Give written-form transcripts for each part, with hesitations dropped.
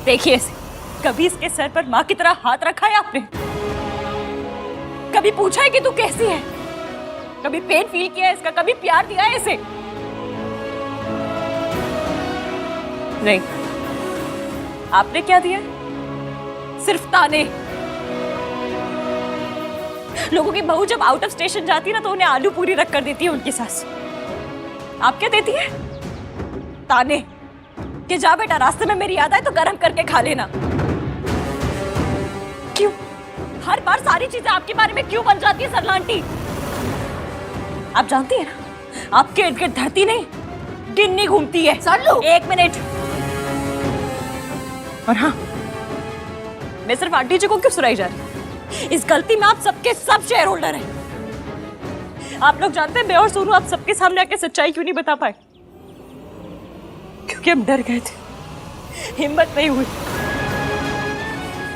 देखिए इसे, कभी इसके सर पर माँ की तरह हाथ रखा है आपने? कभी पूछा है कि तू कैसी है? कभी पेन फील किया है इसका? कभी प्यार दिया है इसे? नहीं। आपने क्या दिया? सिर्फ ताने। लोगों की बहू जब आउट ऑफ स्टेशन जाती है ना तो उन्हें आलू पूरी रख कर देती है उनकी सास। आप क्या देती है? ताने कि जा बेटा, रास्ते में मेरी याद आए तो गरम करके खा लेना। क्यों हर बार सारी चीजें आपके बारे में क्यों बन जाती है सरला आंटी? आप जानती है ना, आपके इर्द गिर्द धरती नहीं गिन्नी घूमती है। सरलू, एक मिनट। और हाँ, मैं सिर्फ आंटी जी को क्यों सुनाई जा रही? इस गलती में आप सबके सब शेयर होल्डर हैं। आप लोग जानते हैं मैं और सोनू आप सबके सामने आके सच्चाई क्यों नहीं बता पाए? क्योंकि हम डर गए थे, हिम्मत नहीं हुई।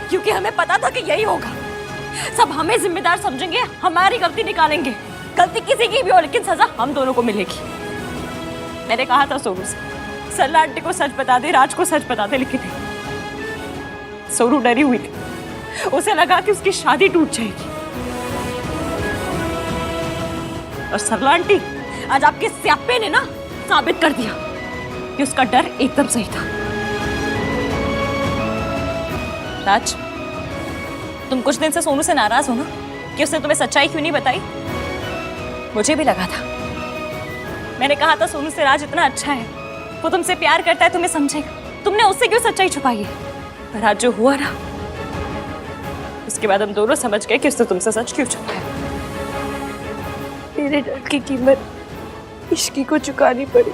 क्योंकि हमें पता था कि यही होगा, सब हमें जिम्मेदार समझेंगे, हमारी गलती निकालेंगे। गलती किसी की भी हो लेकिन सजा हम दोनों को मिलेगी। मैंने कहा था सोनू से, सरला आंटी को सच बता दे, राज को सच बता दे, लेकिन सोनू डरी हुई थी। उसे लगा कि उसकी शादी टूट जाएगी। और सरला आंटी, आज आपके स्यापे ने ना साबित कर दिया कि उसका डर एकदम सही था। राज, तुम कुछ दिन से सोनू से नाराज हो ना कि उसने तुम्हें सच्चाई क्यों नहीं बताई? मुझे भी लगा था। मैंने कहा था सोनू से, राज इतना अच्छा है, वो तुमसे प्यार करता है, तुम्हें समझेगा। तुमने उससे क्यों सच्चाई छुपाई है? पर आज जो हुआ ना, उसके बाद हम दोनों समझ गए कि उसने तुमसे सच क्यों छुपाया। मेरे डर की कीमत इश्की को चुकानी पड़ी।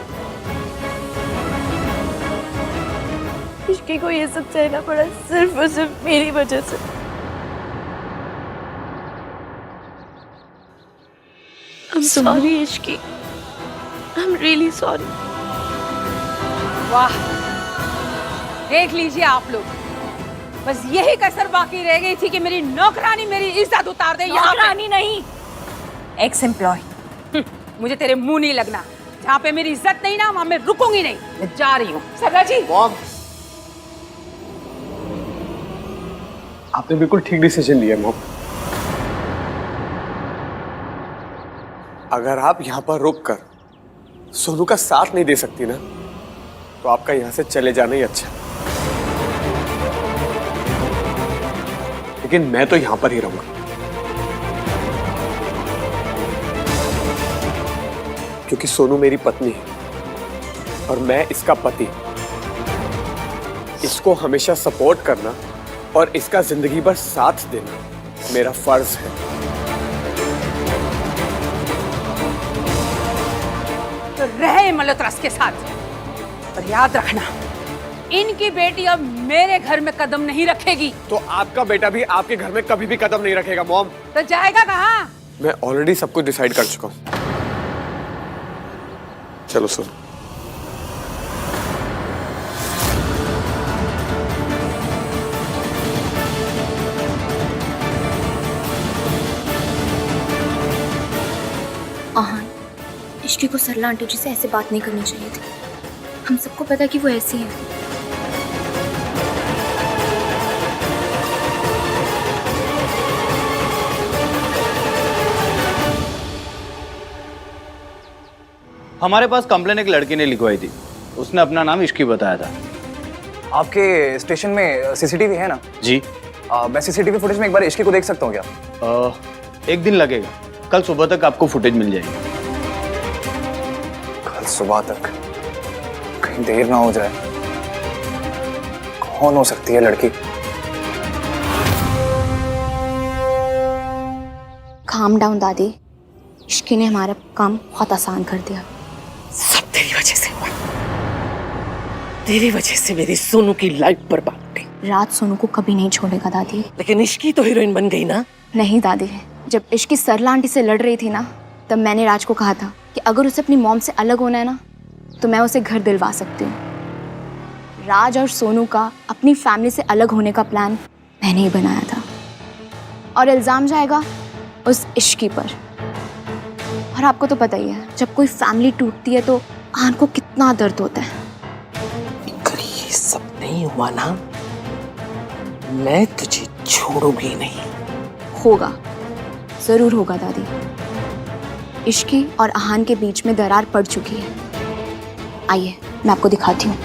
इश्की को ये सब सहना पड़ा सिर्फ और सिर्फ मेरी वजह से। I'm sorry Ishki, I'm really sorry। वाह, देख लीजिए आप लोग, बस यही कसर बाकी रह गई थी कि मेरी नौकरानी मेरी इज्जत उतार दे। नौकरानी नहीं, एक्स एम्प्लॉय। मुझे तेरे मुंह नहीं लगना। जहाँ पे मेरी इज्जत नहीं ना, वहाँ मैं रुकूंगी नहीं। मैं जा रही हूँ। सरला जी, मॉम, आपने बिल्कुल ठीक डिसीजन लिया मॉम। अगर आप यहाँ पर रुककर सोनू का साथ नहीं दे सकती ना, तो आपका यहाँ से चले जाना ही अच्छा। लेकिन मैं तो यहाँ पर ही रहूंगा, क्योंकि सोनू मेरी पत्नी है और मैं इसका पति। इसको हमेशा सपोर्ट करना और इसका जिंदगी भर साथ देना मेरा फर्ज है। तो रहे मल्होत्रा के साथ, पर याद रखना, इनकी बेटी अब मेरे घर में कदम नहीं रखेगी। तो आपका बेटा भी आपके घर में कभी भी कदम नहीं रखेगा मॉम। तो जाएगा कहाँ? मैं ऑलरेडी सब कुछ डिसाइड कर चुका हूँ। चलो सुन। आहान, इश्की को सरला आंटी जी से ऐसे बात नहीं करनी चाहिए थी। हम सबको पता कि वो ऐसी है। हमारे पास कंप्लेन एक लड़की ने लिखवाई थी, उसने अपना नाम इश्की बताया था। आपके स्टेशन में सीसीटीवी है ना? जी। मैं सीसीटीवी फुटेज में एक बार इश्की को देख सकता हूँ क्या? एक दिन लगेगा, कल सुबह तक आपको फुटेज मिल जाएगी। कल सुबह तक? कहीं देर ना हो जाए। कौन हो सकती है लड़की? काम डाउन दादी, इश्की ने हमारा काम बहुत आसान कर दिया। सब तेरी वजह से हुआ। तेरी वजह से मेरी सोनू की लाइफ बर्बाद हुई। राज सोनू को कभी नहीं छोड़ेगा दादी। लेकिन इश्की तो हीरोइन बन गई ना। नहीं दादी, जब इश्की सरला आंटी से लड़ रही थी ना, तब मैंने राज को कहा था कि अगर उसे अपनी मॉम से अलग होना है ना, तो मैं उसे घर दिलवा सकती हूँ। राज और सोनू का अपनी फैमिली से अलग होने का प्लान मैंने ही बनाया था। और इल्जाम जाएगा उस इश्की पर। और आपको तो पता ही है, जब कोई फैमिली टूटती है तो आन को कितना दर्द होता है। अगर ये सब नहीं हुआ ना, मैं तुझे छोड़ूंगी नहीं। होगा, जरूर होगा दादी। इश्की और आहान के बीच में दरार पड़ चुकी है। आइए मैं आपको दिखाती हूँ।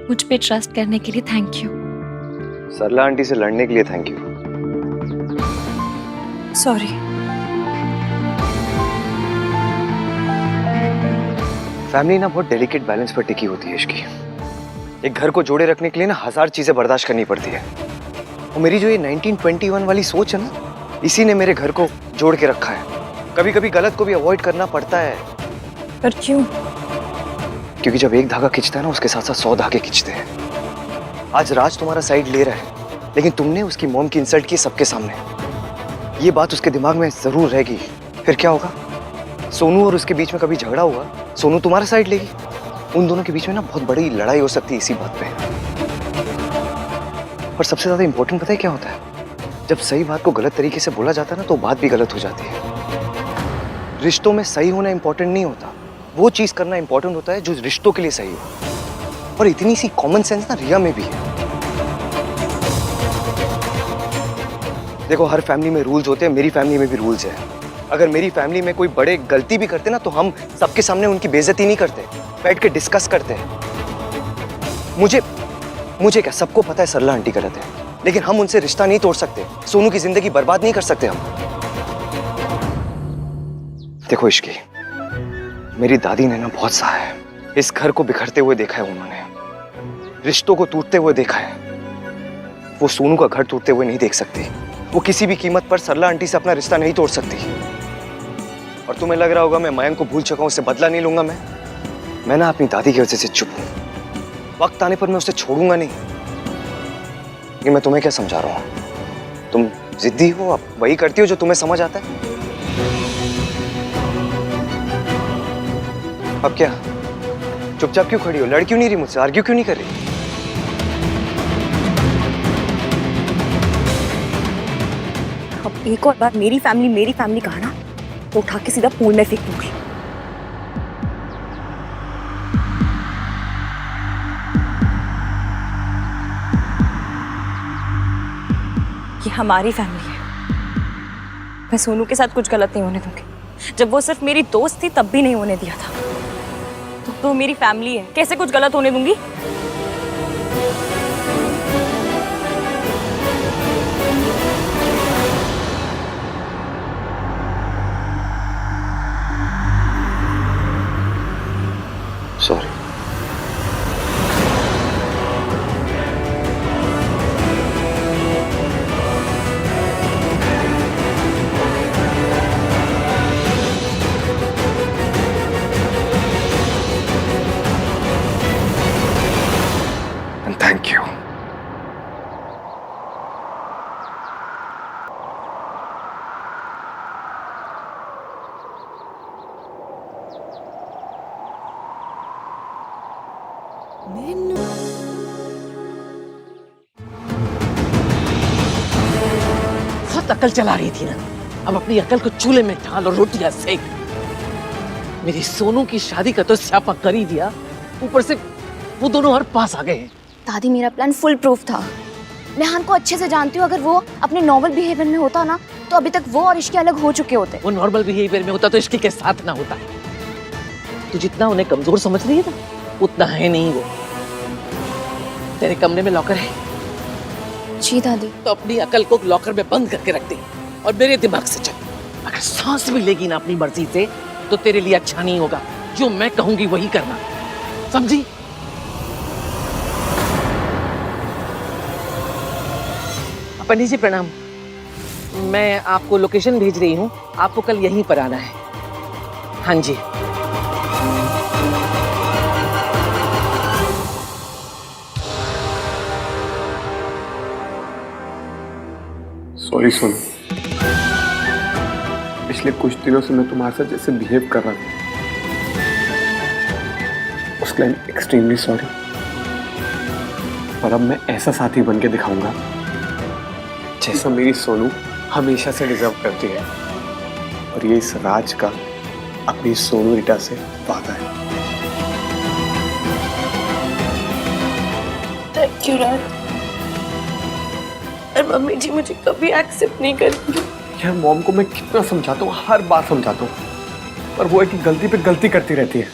मुझ पे ट्रस्ट करने के लिए थैंक यू। सरला आंटी से लड़ने के लिए थैंक यू। सॉरी। फैमिली ना बहुत डेलिकेट बैलेंस पर टिकी होती है इसकी। एक घर को जोड़े रखने के लिए ना 1000 चीजें बर्दाश्त करनी पड़ती है। और मेरी जो ये 1921 वाली सोच है ना, इसी ने मेरे घर को जोड़ के रखा है। कभी कभी गलत को भी अवॉइड करना पड़ता है। पर क्यों? क्योंकि जब एक धागा खींचता है ना, उसके साथ साथ 100 धागे खींचते हैं। आज राज तुम्हारा साइड ले रहा है, लेकिन तुमने उसकी मॉम की इंसल्ट की सबके सामने। ये बात उसके दिमाग में जरूर रहेगी। फिर क्या होगा? सोनू और उसके बीच में कभी झगड़ा हुआ, सोनू तुम्हारा साइड लेगी। उन दोनों के बीच में ना बहुत बड़ी लड़ाई हो सकती है इसी बात पे। और सबसे ज्यादा इंपॉर्टेंट पता है क्या होता है? जब सही बात को गलत तरीके से बोला जाता है ना, तो बात भी गलत हो जाती है। रिश्तों में सही होना इंपॉर्टेंट नहीं होता, वो चीज करना इंपॉर्टेंट होता है जो रिश्तों के लिए सही हो। और इतनी सी कॉमन सेंस ना रिया में भी है। देखो, हर फैमिली में रूल्स होते हैं, मेरी फैमिली में भी रूल्स है। अगर मेरी फैमिली में कोई बड़े गलती भी करते ना, तो हम सबके सामने उनकी बेइज्जती नहीं करते, बैठ के डिस्कस करते हैं। मुझे क्या, सबको पता है सरला आंटी गलत है, लेकिन हम उनसे रिश्ता नहीं तोड़ सकते। सोनू की जिंदगी बर्बाद नहीं कर सकते हम। देखो इश्की, मेरी दादी ने ना बहुत सहा है। इस घर को बिखरते हुए देखा है उन्होंने, रिश्तों को टूटते हुए देखा है। वो सोनू का घर टूटते हुए नहीं देख सकती। वो किसी भी कीमत पर सरला आंटी से अपना रिश्ता नहीं तोड़ सकती। और तुम्हें लग रहा होगा मैं मयंक को भूल चुका हूं, उससे बदला नहीं लूंगा। मैं ना अपनी दादी की वजह से चुप हूं। वक्त आने पर मैं उसे छोड़ूंगा नहीं। ये मैं तुम्हें क्या समझा रहा हूं? तुम जिद्दी हो, आप वही करती हो जो तुम्हें समझ आता है। अब क्या चुपचाप क्यों खड़ी हो? लड़ क्यों नहीं रही मुझसे? आर्ग्यू क्यों नहीं कर रही? अब एक और बार मेरी फैमिली कहा ना, तो उठा के सीधा पूल में फेंक दूंगी। ये हमारी फैमिली है। मैं सोनू के साथ कुछ गलत नहीं होने दूंगी। जब वो सिर्फ मेरी दोस्त थी तब भी नहीं होने दिया था। तो मेरी फैमिली है, कैसे कुछ गलत होने दूंगी? सॉरी। And thank you. बहुत अकल चला रही थी ना, अब अपनी अकल को चूल्हे में डाल और रोटियां सेक। मेरी सोनू की शादी का तो स्यापा कर ही दिया, ऊपर से वो दोनों हर पास आ गए। दादी मेरा प्लान फुल प्रूफ था। मैं आहान को अच्छे से जानती हूँ। अगर वो अपने नॉर्मल बिहेवियर में होता ना, तो अभी तक वो और इश्की अलग हो चुके होते। वो नॉर्मल बिहेवियर में होता तो इश्की के साथ ना होता। तू जितना उन्हें कमजोर समझ रही है ना, उतना है नहीं वो। तेरे कमरे में लॉकर है? जी दादी। तो अपनी अकल को लॉकर में बंद करके रख दे और मेरे दिमाग से चल। अगर सांस भी लेगी ना अपनी मर्जी से, तो तेरे लिए अच्छा नहीं होगा। जो मैं कहूंगी वही करना, समझी? पंडित जी प्रणाम। मैं आपको लोकेशन भेज रही हूँ, आपको कल यहीं पर आना है। हाँ जी। सॉरी सोनू, पिछले कुछ दिनों से मैं तुम्हारे साथ जैसे बिहेव कर रहा था, उसके लिए एक्सट्रीमली सॉरी। और अब मैं ऐसा साथी बन के दिखाऊंगा जैसा मेरी सोनू हमेशा से डिजर्व करती है। और ये इस राज का अपनी सोनू रीटा से वादा है। थैंक यू राज। और मम्मी जी मुझे कभी एक्सेप्ट नहीं करेंगे। यार मॉम को मैं कितना समझाता हूँ, हर बार समझाता हूँ, पर वो एक गलती पे गलती करती रहती है।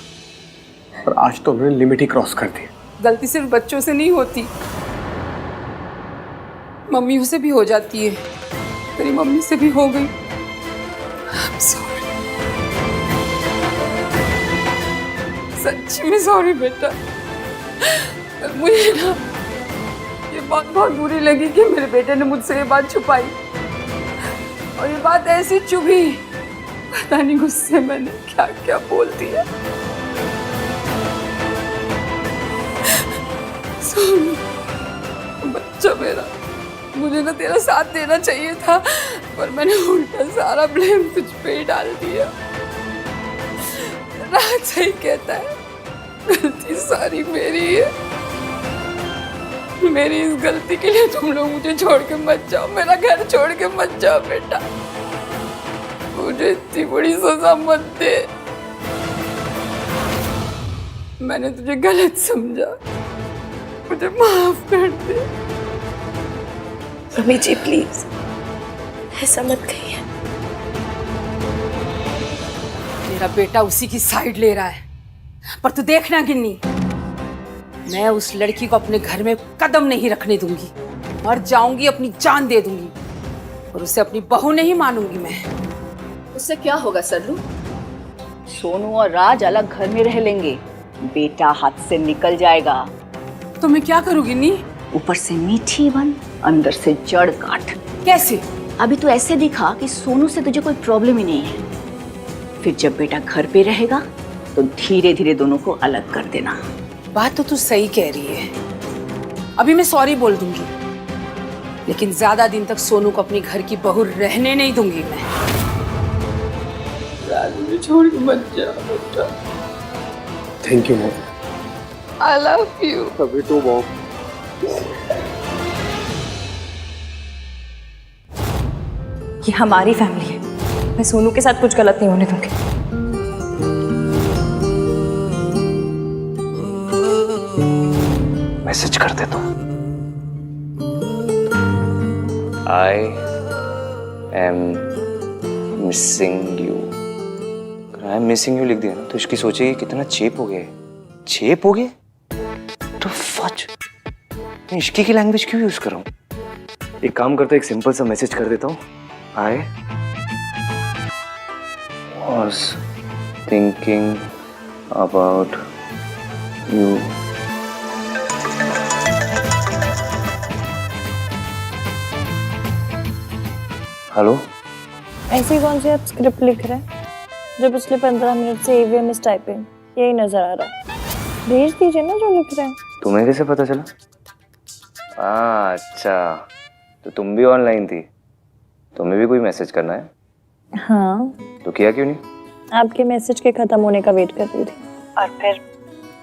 और आज तो उन्होंने लिमिट ही क्रॉस कर दी। गलती सिर्फ बच्चों से नहीं होती, मम्मियों से भी हो जाती है। तेरी मम्मी से भी हो गई। I'm sorry. सच्ची में सॉरी बेटा। मुझे ना ये बात बहुत बुरी लगी कि मेरे बेटे ने मुझसे ये बात छुपाई, और ये बात ऐसी चुभी, पता नहीं गुस्से मैंने क्या क्या बोल दिया। सोनू बच्चा मेरा, मुझे ना तेरा साथ देना चाहिए था, पर मैंने उल्टा सारा ब्लेम तुझ पे ही डाल दिया। राज सही कहता है, गलती सारी मेरी है। मेरी इस गलती के लिए तुम लोग मुझे छोड़ के मत जाओ, मेरा घर छोड़ के मत जाओ बेटा। मुझे इतनी बड़ी सजा मत दे। मैंने तुझे गलत समझा, मुझे माफ कर दे। मम्मी जी प्लीज ऐसा मत कहिए। मेरा बेटा उसी की साइड ले रहा है, पर तू देखना गिन्नी, मैं उस लड़की को अपने घर में कदम नहीं रखने दूंगी। मर जाऊंगी, अपनी जान दे दूंगी, और उसे अपनी बहू नहीं मानूंगी मैं। उससे क्या होगा सल्लू? सोनू और राज अलग घर में रह लेंगे, बेटा हाथ से निकल जाएगा। तो मैं क्या करूँ गिन्नी? ऊपर से मीठी बन, अंदर से जड़ काट। कैसे? अभी तो ऐसे दिखा कि सोनू से तुझे कोई प्रॉब्लम ही नहीं है, फिर जब बेटा घर पे रहेगा तो धीरे धीरे दोनों को अलग कर देना। बात तो तू सही कह रही है, अभी मैं सॉरी बोल दूंगी, लेकिन ज्यादा दिन तक सोनू को अपनी घर की बहू रहने नहीं दूंगी मैं। मुझे छोड़ के मत जा बेटा। Thank you mom. I love you. तभी तो मॉम। ये हमारी फैमिली है, मैं सोनू के साथ कुछ गलत नहीं होने दूंगी। मैसेज कर दे तो। I am missing you. I am missing you लिख दिया ना तो इसकी सोचेगी कितना चेप हो गया। चेप हो गया तो फच, मैं इश्की की लैंग्वेज क्यों यूज कर रहा हूँ? एक काम करता, एक सिंपल सा मैसेज कर देता हूँ। I was thinking about you. Hello. ऐसी कौन सी आप स्क्रिप्ट लिख रहे हैं जो पिछले 15 मिनट से ईवीएम इज टाइपिंग, यही नजर आ रहा है। भेज दीजिए ना जो लिख रहे हैं। तुम्हें कैसे पता चला? अच्छा, तो तुम भी ऑनलाइन थी, तुम्हें भी कोई मैसेज करना है? हाँ। तो किया क्यों नहीं? आपके मैसेज के खत्म होने का वेट कर रही थी, और फिर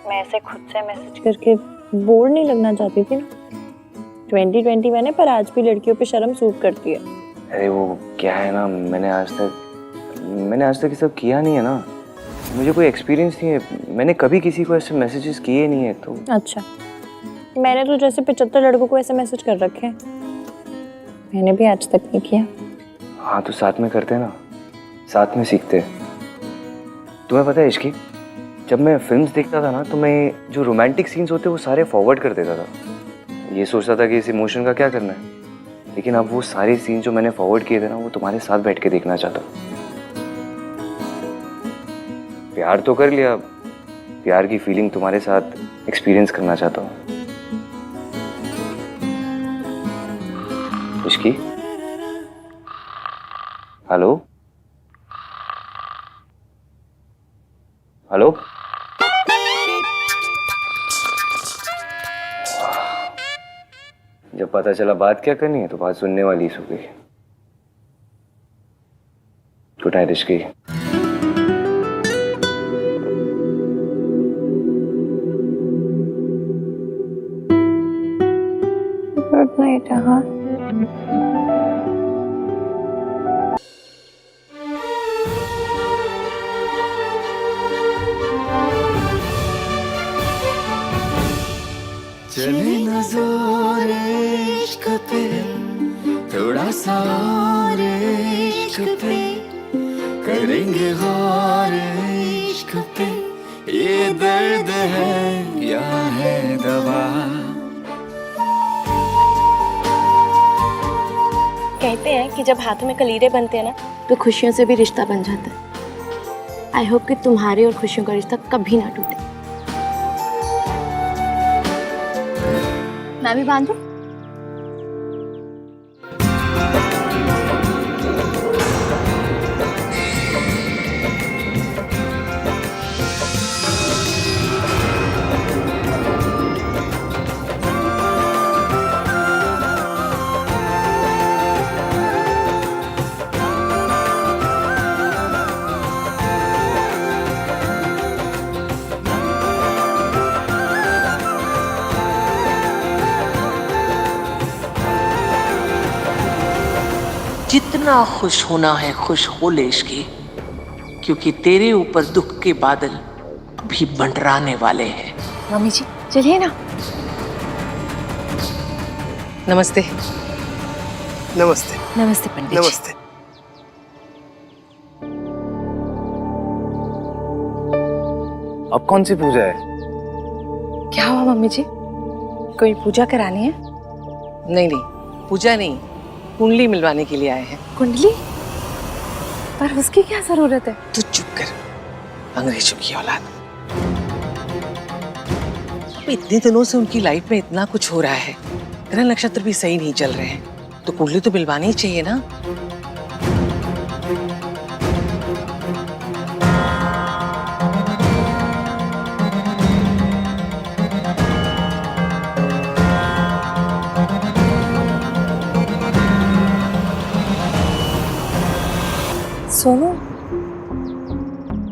मैं ऐसे खुद से मैसेज करके बोर नहीं लगना चाहती थी ना। 2020 मैंने, पर आज भी लड़कियों पे शर्म सूट करती है। अरे वो क्या है ना, मैंने आज तक ये सब किया नहीं है ना, मुझे कोई एक्सपीरियंस नहीं है, मैंने कभी किसी को ऐसे मैसेजेस किए नहीं है। तो अच्छा, मैंने तो जैसे 75 लड़कों को ऐसे मैसेज कर रखे हैं, मैंने भी आज तक नहीं किया। हाँ तो साथ में करते हैं ना, साथ में सीखते हैं। तुम्हें पता है इश्की, जब मैं फिल्म्स देखता था ना तो मैं जो रोमांटिक सीन्स होते वो सारे फॉरवर्ड कर देता था। ये सोचता था कि इस इमोशन का क्या करना है, लेकिन अब वो सारे सीन जो मैंने फॉरवर्ड किए थे ना वो तुम्हारे साथ बैठ के देखना चाहता हूँ। प्यार तो कर लिया, प्यार की फीलिंग तुम्हारे साथ एक्सपीरियंस करना चाहता हूँ। Ishki, hello hello. जब पता चला बात क्या करनी है तो बात सुनने वाली ही सो गई। Good night Ishki. Good night. हाँ इश्क पे, करेंगे गौर इश्क पे, ये दर्द है या है दवा। कहते हैं कि जब हाथों में कलीरे बनते हैं ना तो खुशियों से भी रिश्ता बन जाता है। आई होप कि तुम्हारे और खुशियों का रिश्ता कभी ना टूटे। मैं भी बांधूं? जितना खुश होना है खुश हो ले इश्की, क्योंकि तेरे ऊपर दुख के बादल अभी मंडराने वाले हैं। मम्मी जी चलिए ना। नमस्ते। नमस्ते। नमस्ते पंडित जी। नमस्ते। अब कौन सी पूजा है? क्या हुआ मम्मी जी, कोई पूजा करानी है? नहीं नहीं, पूजा नहीं, कुंडली मिलवाने के लिए आए हैं। कुंडली? पर उसकी क्या जरूरत है? तू चुप कर, अंग्रेजों की औलाद। इतने दिनों से उनकी लाइफ में इतना कुछ हो रहा है, ग्रह नक्षत्र भी सही नहीं चल रहे हैं, तो कुंडली तो मिलवानी ही चाहिए ना। सोनू,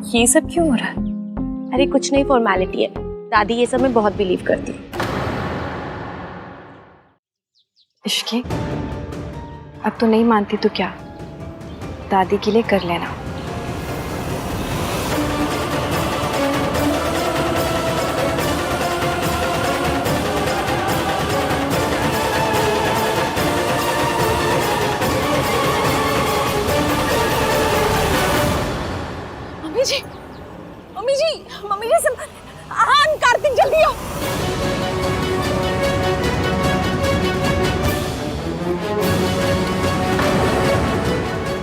ये सब क्यों हो रहा है? अरे कुछ नहीं, फॉर्मेलिटी है। दादी ये सब में बहुत बिलीव करती है। इश्की, अब तो नहीं मानती तो क्या, दादी के लिए कर लेना। मम्मी जी हाँ कार्तिक जल्दी आओ।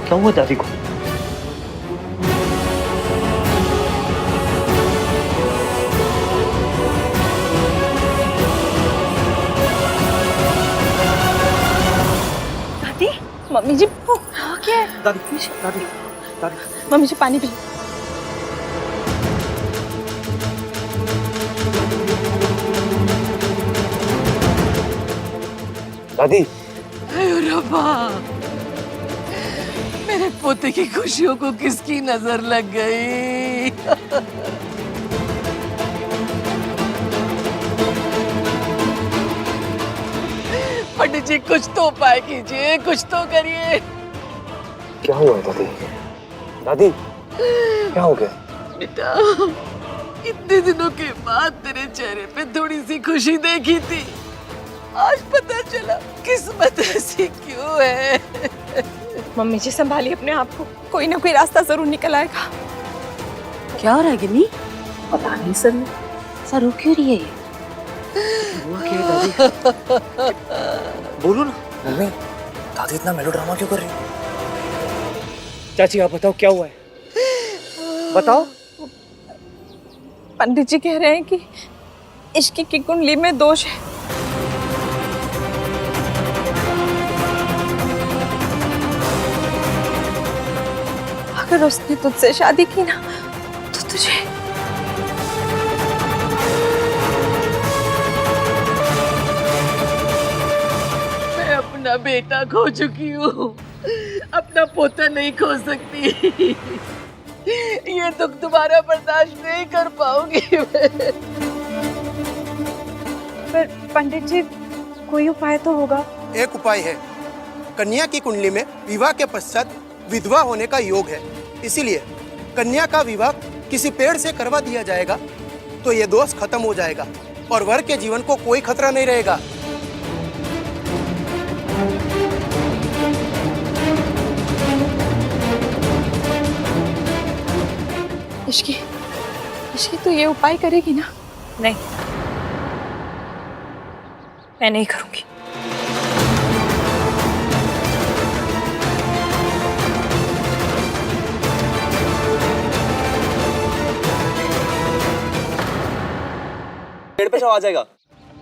क्या हुआ दादी को? दादी, मम्मी जी क्या है? दादी दादी दादी मम्मी जी पानी पी। दादी, रब्बा, मेरे पोते की खुशियों को किसकी नजर लग गई? पंडित जी कुछ तो उपाय कीजिए, कुछ तो करिए। क्या हुआ दादी? दादी क्या हो गया? बेटा, इतने दिनों के बाद तेरे चेहरे पे थोड़ी सी खुशी देखी थी, आज पता चला किस्मत ऐसी क्यों है। मम्मी जी संभालिए अपने आप को, कोई ना कोई रास्ता जरूर निकल आएगा। क्या हो रहा है गिन्नी? पता नहीं सर, सर रो क्यों रही है ये? हुआ क्या है दादी? बोलो ना। मम्मी, दादी इतना मेलोड्रामा क्यों कर रही है? चाची आप बताओ क्या हुआ है, बताओ। पंडित जी कह रहे हैं कि इश्क की कुंडली में दोष है। अगर उसने तुझसे शादी की ना तो तुझे मैं अपना बेटा खो चुकी हूँ, अपना पोता नहीं खो सकती। ये दुख दोबारा बर्दाश्त नहीं कर पाऊंगी मैं। पर पंडित जी कोई उपाय तो होगा। एक उपाय है, कन्या की कुंडली में विवाह के पश्चात विधवा होने का योग है, इसीलिए कन्या का विवाह किसी पेड़ से करवा दिया जाएगा तो ये दोष खत्म हो जाएगा और वर के जीवन को कोई खतरा नहीं रहेगा। इश्की तो ये उपाय करेगी ना? नहीं, मैं नहीं करूंगी। पेड़ पे छाव आ जाएगा।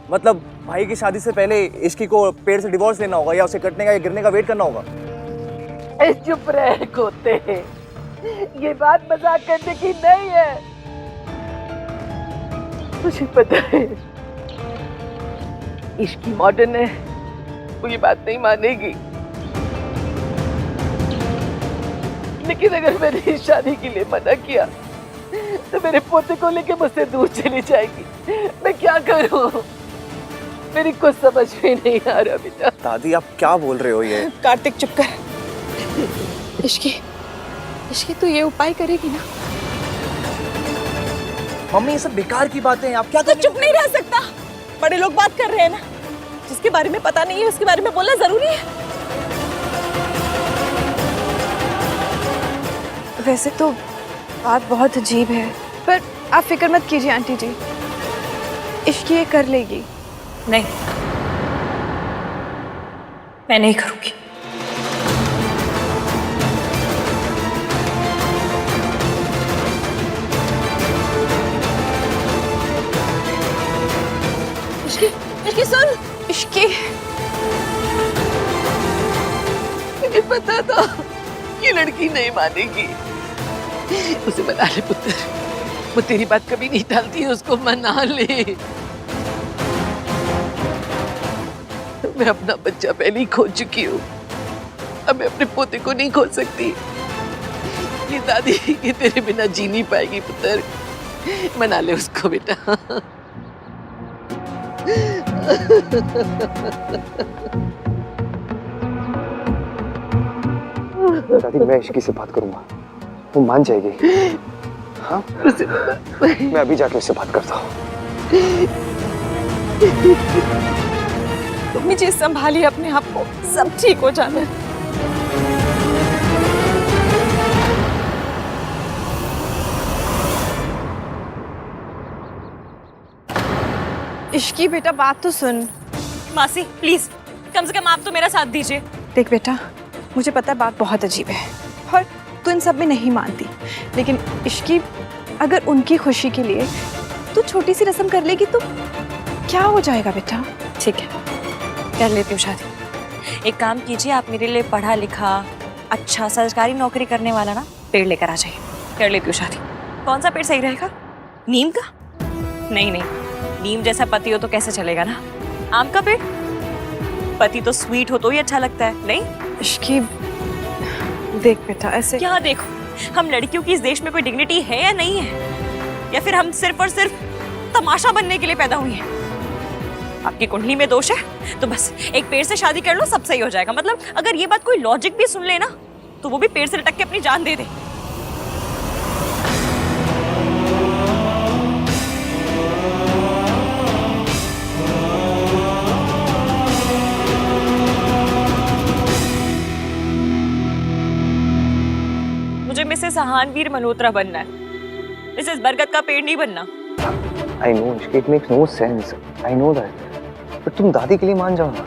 मतलब भाई की शादी से पहले इश्की को पेड़ से डिवोर्स लेना होगा या उसे कटने का या गिरने का वेट करना होगा। चुप रह खोते, ये बात मजाक करने की नहीं है। मुझे पता है इश्की मॉडर्न है, वो ये बात नहीं मानेगी, लेकिन अगर मैंने इस शादी के लिए मना किया तो मेरे पोते को लेके मुझसे दूर चली जाएगी। मैं क्या करूं? मेरी कुछ समझ में नहीं आ रहा बेटा। दादी आप क्या बोल रहे हो ये? कार्तिक चुप कर। इश्की तो ये उपाय करेगी ना? मम्मी ये सब बेकार की बातें हैं, आप क्या तो चुप नहीं रह सकता। बड़े लोग बात कर रहे हैं ना, जिसके बारे में पता नहीं है उसके बारे में बोलना जरूरी है। वैसे तो बात बहुत अजीब है, पर आप फिक्र मत कीजिए आंटी जी, इश्की ये कर लेगी। नहीं, मैं नहीं करूंगी। इश्की सुन, इश्की मुझे पता था ये लड़की नहीं मानेगी। उसे मना ले पुत्र, वो तेरी बात कभी नहीं टालती है, उसको मना ले। मैं अपना बच्चा पहले ही खो चुकी हूँ, अब मैं अपने पोते को नहीं खो सकती। ये दादी ये तेरे बिना जी नहीं पाएगी पुत्र, मना ले उसको बेटा। दादी मैं इश्की से बात करूंगा, वो मान जाएगी। हाँ मैं अभी जाके उससे बात करता हूँ। तुम चीज संभालिए अपने आप को, सब ठीक हो जाना है। इश्की बेटा बात तो सुन। मासी प्लीज, कम से कम आप तो मेरा साथ दीजिए। देख बेटा, मुझे पता है बात बहुत अजीब है और तू इन सब में नहीं मानती, लेकिन इश्की अगर उनकी खुशी के लिए तू छोटी सी रस्म कर लेगी तो क्या हो जाएगा बेटा? ठीक है, कर लेती हूँ शादी। एक काम कीजिए, आप मेरे लिए पढ़ा लिखा अच्छा सरकारी नौकरी करने वाला ना पेड़ लेकर आ जाइए, कर लेती हूँ शादी। कौन सा पेड़ सही रहेगा? नीम का? नहीं नहीं, नीम जैसा पति हो तो कैसे चलेगा ना। आम का पेड़? पति तो स्वीट हो तो ही अच्छा लगता है। नहीं इश्की देख बेटा, ऐसे क्या देखो, हम लड़कियों की इस देश में कोई डिग्निटी है या नहीं है, या फिर हम सिर्फ और सिर्फ तमाशा बनने के लिए पैदा हुई हैं? आपकी कुंडली में दोष है तो बस एक पेड़ से शादी कर लो, सब सही हो जाएगा। मतलब अगर ये बात कोई लॉजिक भी सुन ले ना तो वो भी पेड़ से लटक के अपनी जान दे दे। मुझे मिसेस सहानवीर मल्होत्रा बनना है, मिसेस बरगद का पेड़ नहीं बनना। I know, it makes no sense. I know that. पर तुम दादी के लिए मान जाओ ना।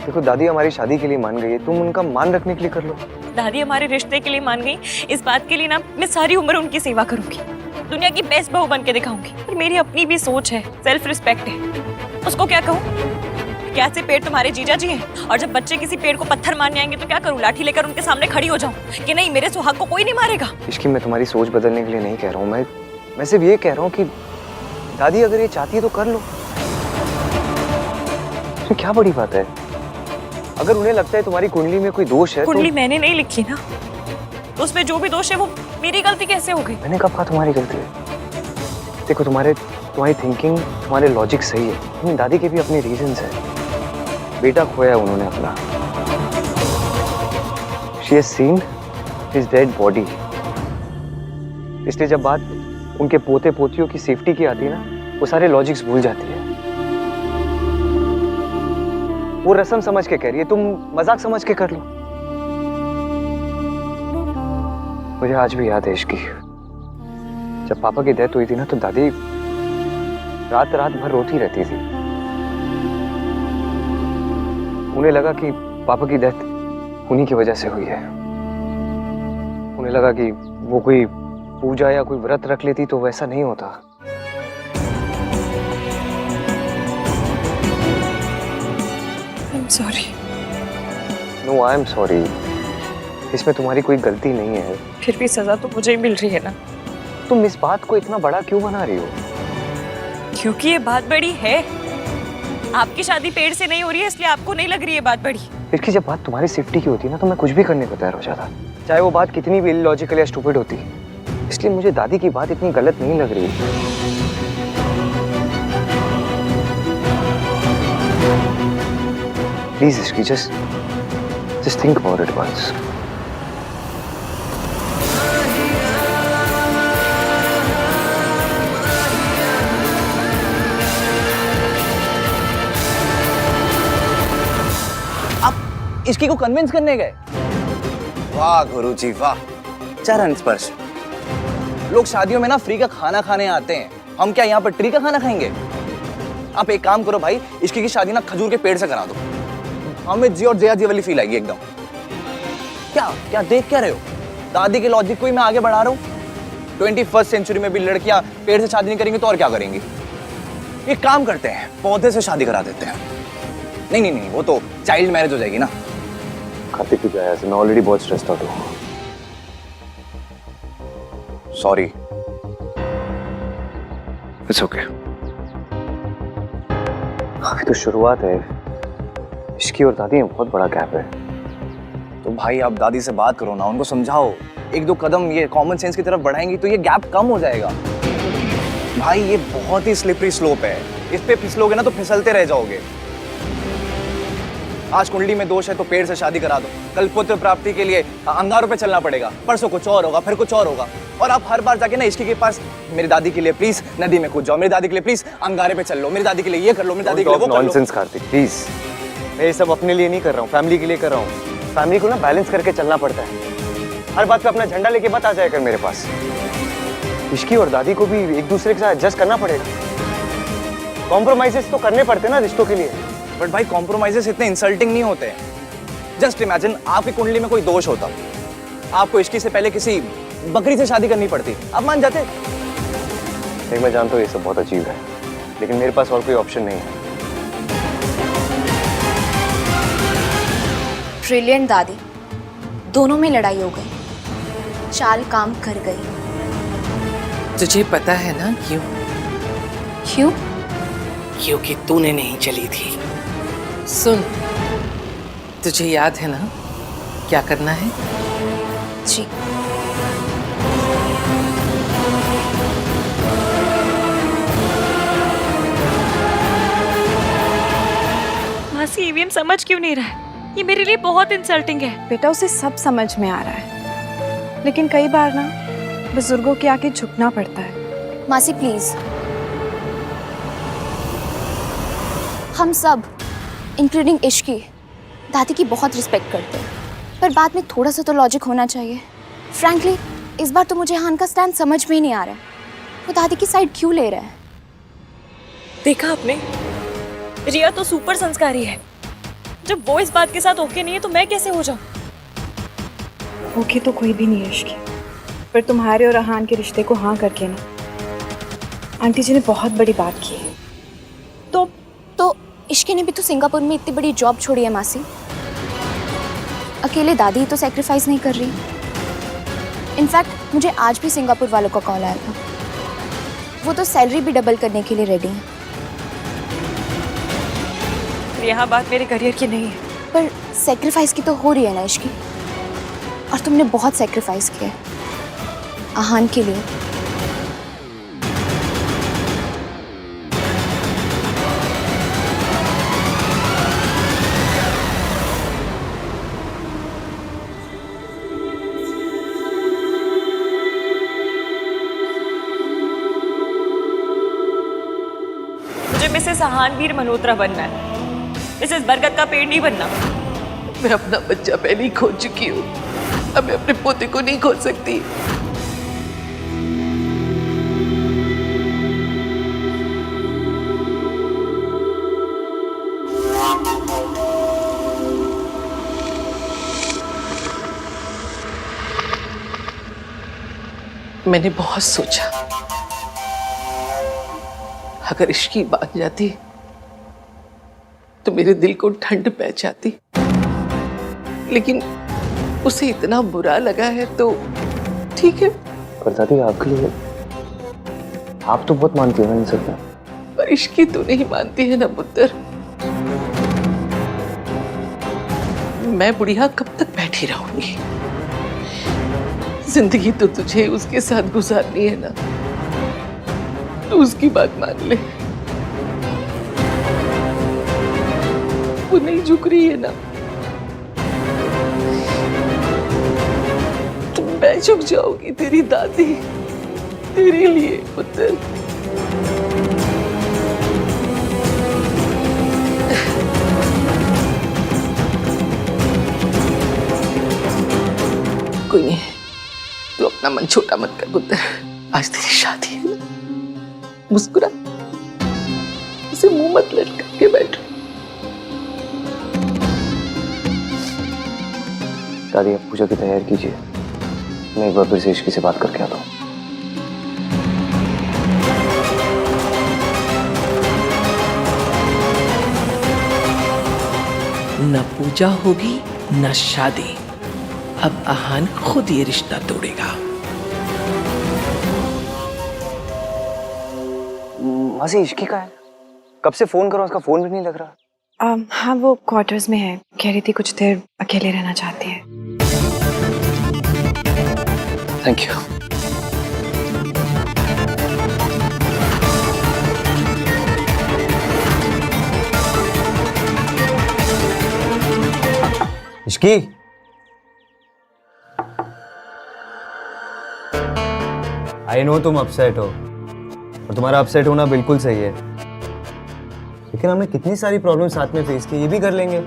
देखो दादी हमारी शादी के लिए मान गई है, तुम उनका मान रखने के लिए कर लो। दादी हमारे रिश्ते के लिए मान गई, इस बात के लिए ना मैं सारी उम्र उनकी सेवा करूंगी, दुनिया की बेस्ट बहू बन के दिखाऊंगी। पर मेरी अपनी भी सोच है, सेल्फ रिस्पेक्ट है, उसको क्या कहूँ? क्या से पेड़ तुम्हारे जीजा जी हैं, और जब बच्चे किसी पेड़ को पत्थर मारने आएंगे तो क्या करूँ? लाठी लेकर उनके सामने खड़ी हो जाऊँ कि नहीं मेरे सुहाग को कोई नहीं मारेगा? इश्की मैं तुम्हारी सोच बदलने के लिए नहीं कह रहा हूँ, मैं सिर्फ ये कह रहा हूँ कि दादी अगर ये चाहती है तो कर लो, इसमें क्या बड़ी बात है? अगर उन्हें लगता है तुम्हारी कुंडली में कोई दोष है कुंडली मैंने नहीं लिखी ना, तो उसमें जो भी दोष है वो मेरी गलती कैसे हो गई? मैंने कब कहा तुम्हारी गलती है? देखो तुम्हारी थिंकिंग, तुम्हारे लॉजिक सही है, लेकिन दादी के भी अपने रीजंस हैं। बेटा खोया उन्होंने अपना, she has seen his dead body, इसलिए जब बात उनके पोते पोतियों की सेफ्टी की आती है ना, वो सारे लॉजिक्स भूल जाती है। वो रस्म समझ के कह रही है, तुम मजाक समझ के कर लो। मुझे आज भी याद है इश्की, जब पापा की डेथ हुई थी ना तो दादी रात रात भर रोती रहती थी। उन्हें लगा कि पापा की डेथ उन्हीं की वजह से हुई है। उन्हें लगा कि वो कोई पूजा या कोई व्रत रख लेती तो वैसा नहीं होता। I'm sorry. No I am sorry. इसमें तुम्हारी कोई गलती नहीं है। फिर भी सजा तो मुझे ही मिल रही है ना। तुम इस बात को इतना बड़ा क्यों बना रही हो? क्योंकि ये बात बड़ी है। आपकी शादी पेड़ से नहीं हो रही है, इसलिए आपको नहीं लग रही है बात बड़ी। इसकी जब बात तुम्हारी सेफ्टी की होती है ना तो मैं कुछ भी करने को तैयार हो जाता, चाहे वो बात कितनी भी इलॉजिकल या स्टूपिड होती। इसलिए मुझे दादी की बात इतनी गलत नहीं लग रही। प्लीज इसकी just think about it once. इसकी को कन्विंस करने गए। वाह गुरुजी वाह, चरण स्पर्श। लोग शादियों में ना फ्री का खाना खाने आते हैं, हम क्या यहाँ पर ट्री का खाना खाएंगे? आप एक काम करो भाई, इसकी की शादी ना खजूर के पेड़ से करा दो। हमें जी और जया जी वाली फील आएगी एकदम। क्या क्या देख क्या रहे हो? दादी के लॉजिक को ही मैं आगे बढ़ा रहा हूँ। 21st सेंचुरी में भी लड़कियां पेड़ से शादी नहीं करेंगी तो और क्या करेंगी? एक काम करते हैं, पौधे से शादी करा देते हैं। नहीं नहीं नहीं, वो तो चाइल्ड मैरिज हो जाएगी ना। कार्तिक की क्या मैं ऑलरेडी बहुत स्ट्रेस्ड आउट हूँ। सॉरी। It's okay. अभी तो शुरुआत है। इसकी और दादी में बहुत बड़ा गैप है। तो भाई आप दादी से बात करो ना, उनको समझाओ। एक दो कदम ये कॉमन सेंस की तरफ बढ़ाएंगी तो ये गैप कम हो जाएगा। भाई ये बहुत ही स्लिपरी स्लोप है, इस पे फिसलोगे ना तो फिसलते रह जाओगे। आज कुंडली में दोष है तो पेड़ से शादी करा दो, कल पुत्र प्राप्ति के लिए अंगारों पे चलना पड़ेगा, परसों कुछ और होगा, फिर कुछ और होगा। और आप हर बार जाके ना इसकी के पास मेरी दादी के लिए प्लीज नदी में कूद जाओ, मेरी दादी के लिए प्लीज अंगारे पे चल लो, मेरी दादी के लिए ये कर लो, मेरी दादी के लिए वो कर लो। नॉनसेंस कार्तिक प्लीज, मैं ये सब अपने लिए नहीं कर रहा हूँ, फैमिली के लिए कर रहा हूँ। फैमिली को ना बैलेंस करके चलना पड़ता है। हर बात पे अपना झंडा लेके मत आ जाए कर मेरे पास। इसकी और दादी को भी एक दूसरे के साथ एडजस्ट करना पड़ेगा। कॉम्प्रोमाइजेस तो करने पड़ते हैं ना रिश्तों के लिए। बट भाई कॉम्प्रोमाइजेस इतने इंसल्टिंग नहीं होते। जस्ट इमेजिन आपकी कुंडली में कोई दोष होता, आपको इश्की से पहले किसी बकरी से शादी करनी पड़ती, आप मान जाते? नहीं, मैं जानता हूँ ये सब बहुत अजीब है, लेकिन मेरे पास और कोई ऑप्शन नहीं है। ब्रिलियंट दादी, दोनों में लड़ाई हो गई, चाल काम कर गई। तुझे पता है ना क्यों? क्यों? क्योंकि तूने नहीं चली थी। सुन, तुझे याद है ना क्या करना है? जी। मासी, ईवीएम समझ क्यों नहीं रहा है? ये मेरे लिए बहुत इंसल्टिंग है। बेटा उसे सब समझ में आ रहा है, लेकिन कई बार ना बुजुर्गों के आगे झुकना पड़ता है। मासी प्लीज, हम सब इंक्लूडिंग इश्की दादी की बहुत रिस्पेक्ट करते हैं, पर बाद में थोड़ा सा तो लॉजिक होना चाहिए। फ्रैंकली इस बार तो मुझे हान का स्टैंड समझ में ही नहीं आ रहा है। वो दादी की साइड क्यों ले रहा है? देखा आपने, रिया तो सुपर संस्कारी है। जब वो इस बात के साथ ओके नहीं है तो मैं कैसे हो जाऊं? ओके तो कोई भी नहीं है इश्की, पर तुम्हारे और अहान के रिश्ते को हाँ करके ना आंटी जी ने बहुत बड़ी बात की है। तो इश्की ने भी तो सिंगापुर में इतनी बड़ी जॉब छोड़ी है मासी। अकेले दादी ही तो सैक्रिफाइस नहीं कर रही। इनफैक्ट मुझे आज भी सिंगापुर वालों का कॉल आया था, वो तो सैलरी भी डबल करने के लिए रेडी हैं। यहाँ बात मेरे करियर की नहीं है, पर सैक्रिफाइस की तो हो रही है ना इश्की, और तुमने बहुत सैक्रिफाइस किया है अहान के लिए। मुझे मिसेस अहानवीर मल्होत्रा बनना है, मिसेस बरगद का पेड़ नहीं बनना। मैं अपना बच्चा पहले ही खो चुकी हूँ, अब मैं अपने पोते को नहीं खो सकती। मैंने बहुत सोचा, अगर इश्की बात जाती तो मेरे दिल को ठंड पै जाती, लेकिन उसे इतना बुरा लगा है तो ठीक है। पर दादी आपके लिए आप तो बहुत मानती हो ना इन सब में। पर इश्की तो नहीं मानती है ना पुत्र। मैं बुढ़िया कब तक बैठी रहूंगी? जिंदगी तो तुझे उसके साथ गुजारनी है ना, तो उसकी बात मान ले। वो नहीं झुक रही है ना, तो मैं झुक जाऊंगी तेरी दादी, तेरे लिए पुत्र। कोई नहीं, तू अपना मन छोटा मत कर पुत्र। आज तेरी शादी है ना, मुस्कुरा, उसे मुंह मत लटका के बैठो। दादी आप पूजा की तैयारी कीजिए, मैं एक बार फिर से इश्की से बात करके आता हूँ। न पूजा होगी न शादी, अब आहान खुद ये रिश्ता तोड़ेगा। मासी इश्की का है, कब से फोन करो उसका फोन भी नहीं लग रहा। हाँ, वो क्वार्टर्स में है, कह रही थी कुछ देर अकेले रहना चाहती है। Thank you. Ishki, I know तुम अपसेट हो और तुम्हारा अपसेट होना बिल्कुल सही है, लेकिन हमने कितनी सारी प्रॉब्लम साथ में फेस की, ये भी कर लेंगे।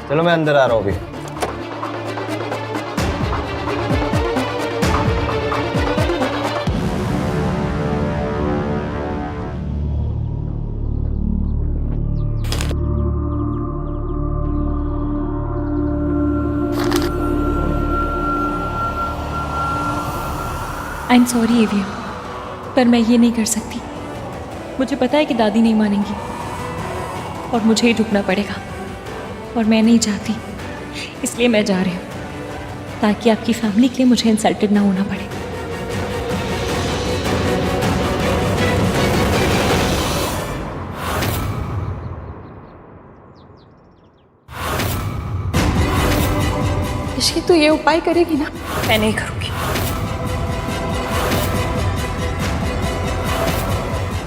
चलो मैं अंदर आ रहा हूँ अभी। आई एम सॉरी एवियम, पर मैं ये नहीं कर सकती। मुझे पता है कि दादी नहीं मानेंगी और मुझे ही झुकना पड़ेगा, और मैं नहीं चाहती, इसलिए मैं जा रही हूँ ताकि आपकी फैमिली के लिए मुझे इंसल्टेड ना होना पड़े। इश्की तो ये उपाय करेगी ना? मैं नहीं करूँगी।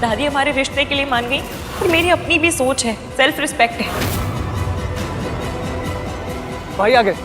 दादी हमारे रिश्ते के लिए मान गई, पर मेरी अपनी भी सोच है, सेल्फ रिस्पेक्ट है। भाई आ गए।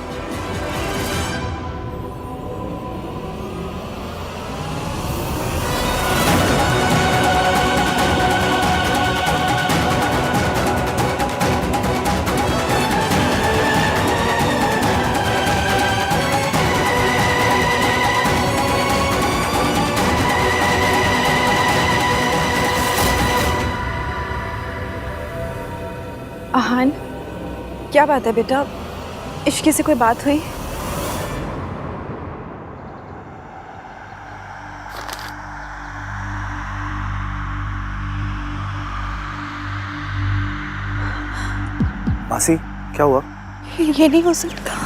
आहान, क्या बात है बेटा? इश्की से कोई बात हुई? मासी क्या हुआ? ये नहीं हो सकता।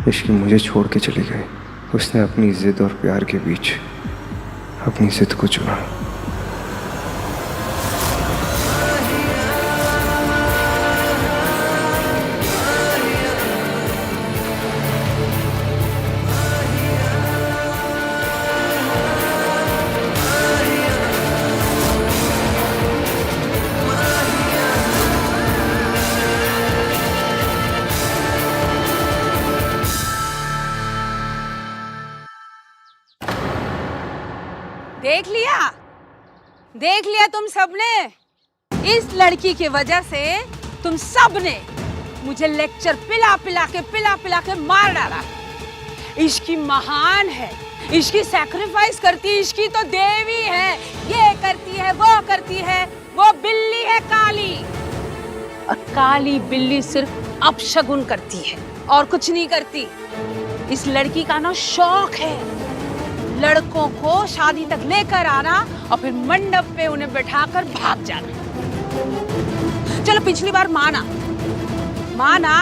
इश्की मुझे छोड़ के चली गई। उसने अपनी जिद और प्यार के बीच अपनी जिद को चुना। देख लिया तुम सबने इस लड़की की वजह से तुम सब ने मुझे लेक्चर पिला पिला के मार डाला। इसकी महान है, इसकी सैक्रिफाइस करती है, इसकी तो देवी है, ये करती है, वो बिल्ली है काली। और काली बिल्ली सिर्फ अपशगुन करती है और कुछ नहीं करती। इस लड़की का ना शौक है लड़कों को शादी तक लेकर आना और फिर मंडप पे उन्हें बैठाकर भाग जाना। चलो पिछली बार माना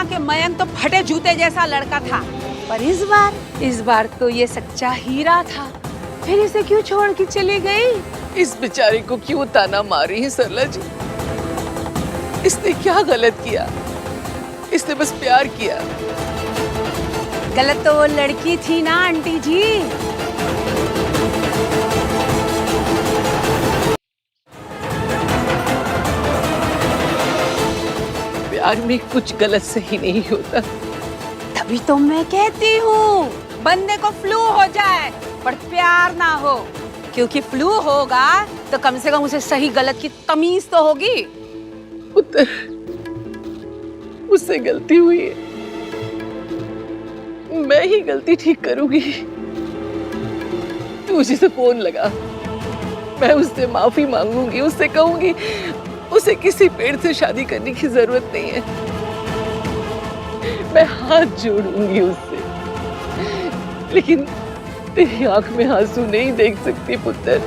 कि मयंक तो फटे जूते जैसा लड़का था, पर इस बार तो ये सच्चा हीरा था। फिर इसे क्यों छोड़ के चली गई? इस बेचारे को क्यों ताना मारी है सरला जी? इसने क्या गलत किया? इसने बस प्यार किया। गलत तो वो लड़की थी ना आंटी जी। प्यार में कुछ गलत सही नहीं होता। तभी तो मैं कहती हूँ बंदे को फ्लू हो जाए पर प्यार ना हो, क्योंकि फ्लू होगा तो कम से कम उसे सही गलत की तमीज तो होगी। पुत्र, मुझसे गलती हुई है, मैं ही गलती ठीक करूंगी। तू उसी से फोन लगा, मैं उससे माफी मांगूंगी, उससे कहूंगी उसे किसी पेड़ से शादी करने की जरूरत नहीं है। मैं हाथ जोड़ूंगी उससे, लेकिन तेरी आंख में आंसू नहीं देख सकती पुत्र।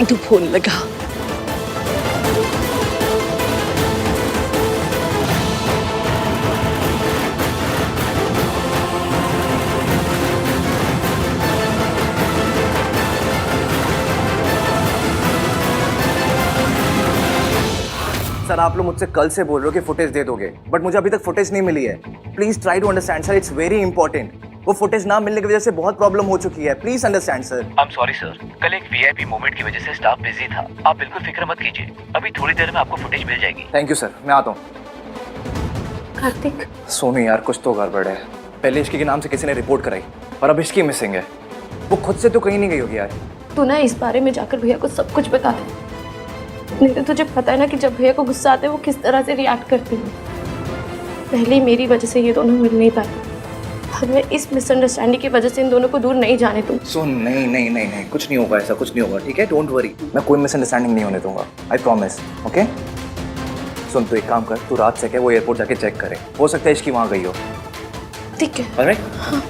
तू फोन लगा। सर आप लोग मुझसे कल से बोल रहे हो कि फुटेज दे दोगे, बट मुझे अभी तक फुटेज नहीं मिली है। Please try to understand sir, it's very important. वो फुटेज ना मिलने की वजह से बहुत प्रॉब्लम हो चुकी है, please understand sir. I am sorry sir, कल एक वीआईपी मोमेंट की वजह से स्टाफ बिजी था। आप बिल्कुल फिक्र मत कीजिए, अभी थोड़ी देर में आपको फुटेज मिल जाएगी। थैंक यू सर, मैं आता हूँ। कार्तिक, सोनू यार कुछ तो गड़बड़ है। पहले इश्की के नाम से किसी ने रिपोर्ट कराई और अब इश्की मिसिंग है। वो खुद से तो कहीं नहीं गई होगी यार। तू ना इस बारे में जाकर भैया को सब कुछ बता दे। नहीं तो तुझे पता है ना कि जब भैया को गुस्सा आते है वो किस तरह से रिएक्ट करती है। पहले मेरी वजह से ये दोनों मिल नहीं पाए, हमें इस मिसअंडरस्टैंडिंग की वजह से इन दोनों को दूर नहीं जाने दूँ। सुन, नहीं, कुछ नहीं होगा, ऐसा कुछ नहीं होगा, ठीक है? डोंट वरी, मैं कोई मिसअंडरस्टैंडिंग नहीं होने दूंगा, आई प्रॉमिस। ओके सुन, तू एक काम कर, तू रात से क्या वो एयरपोर्ट जाके चेक करे, हो सकता है इसकी वहाँ गई हो। ठीक है। ऑलराइट? हाँ।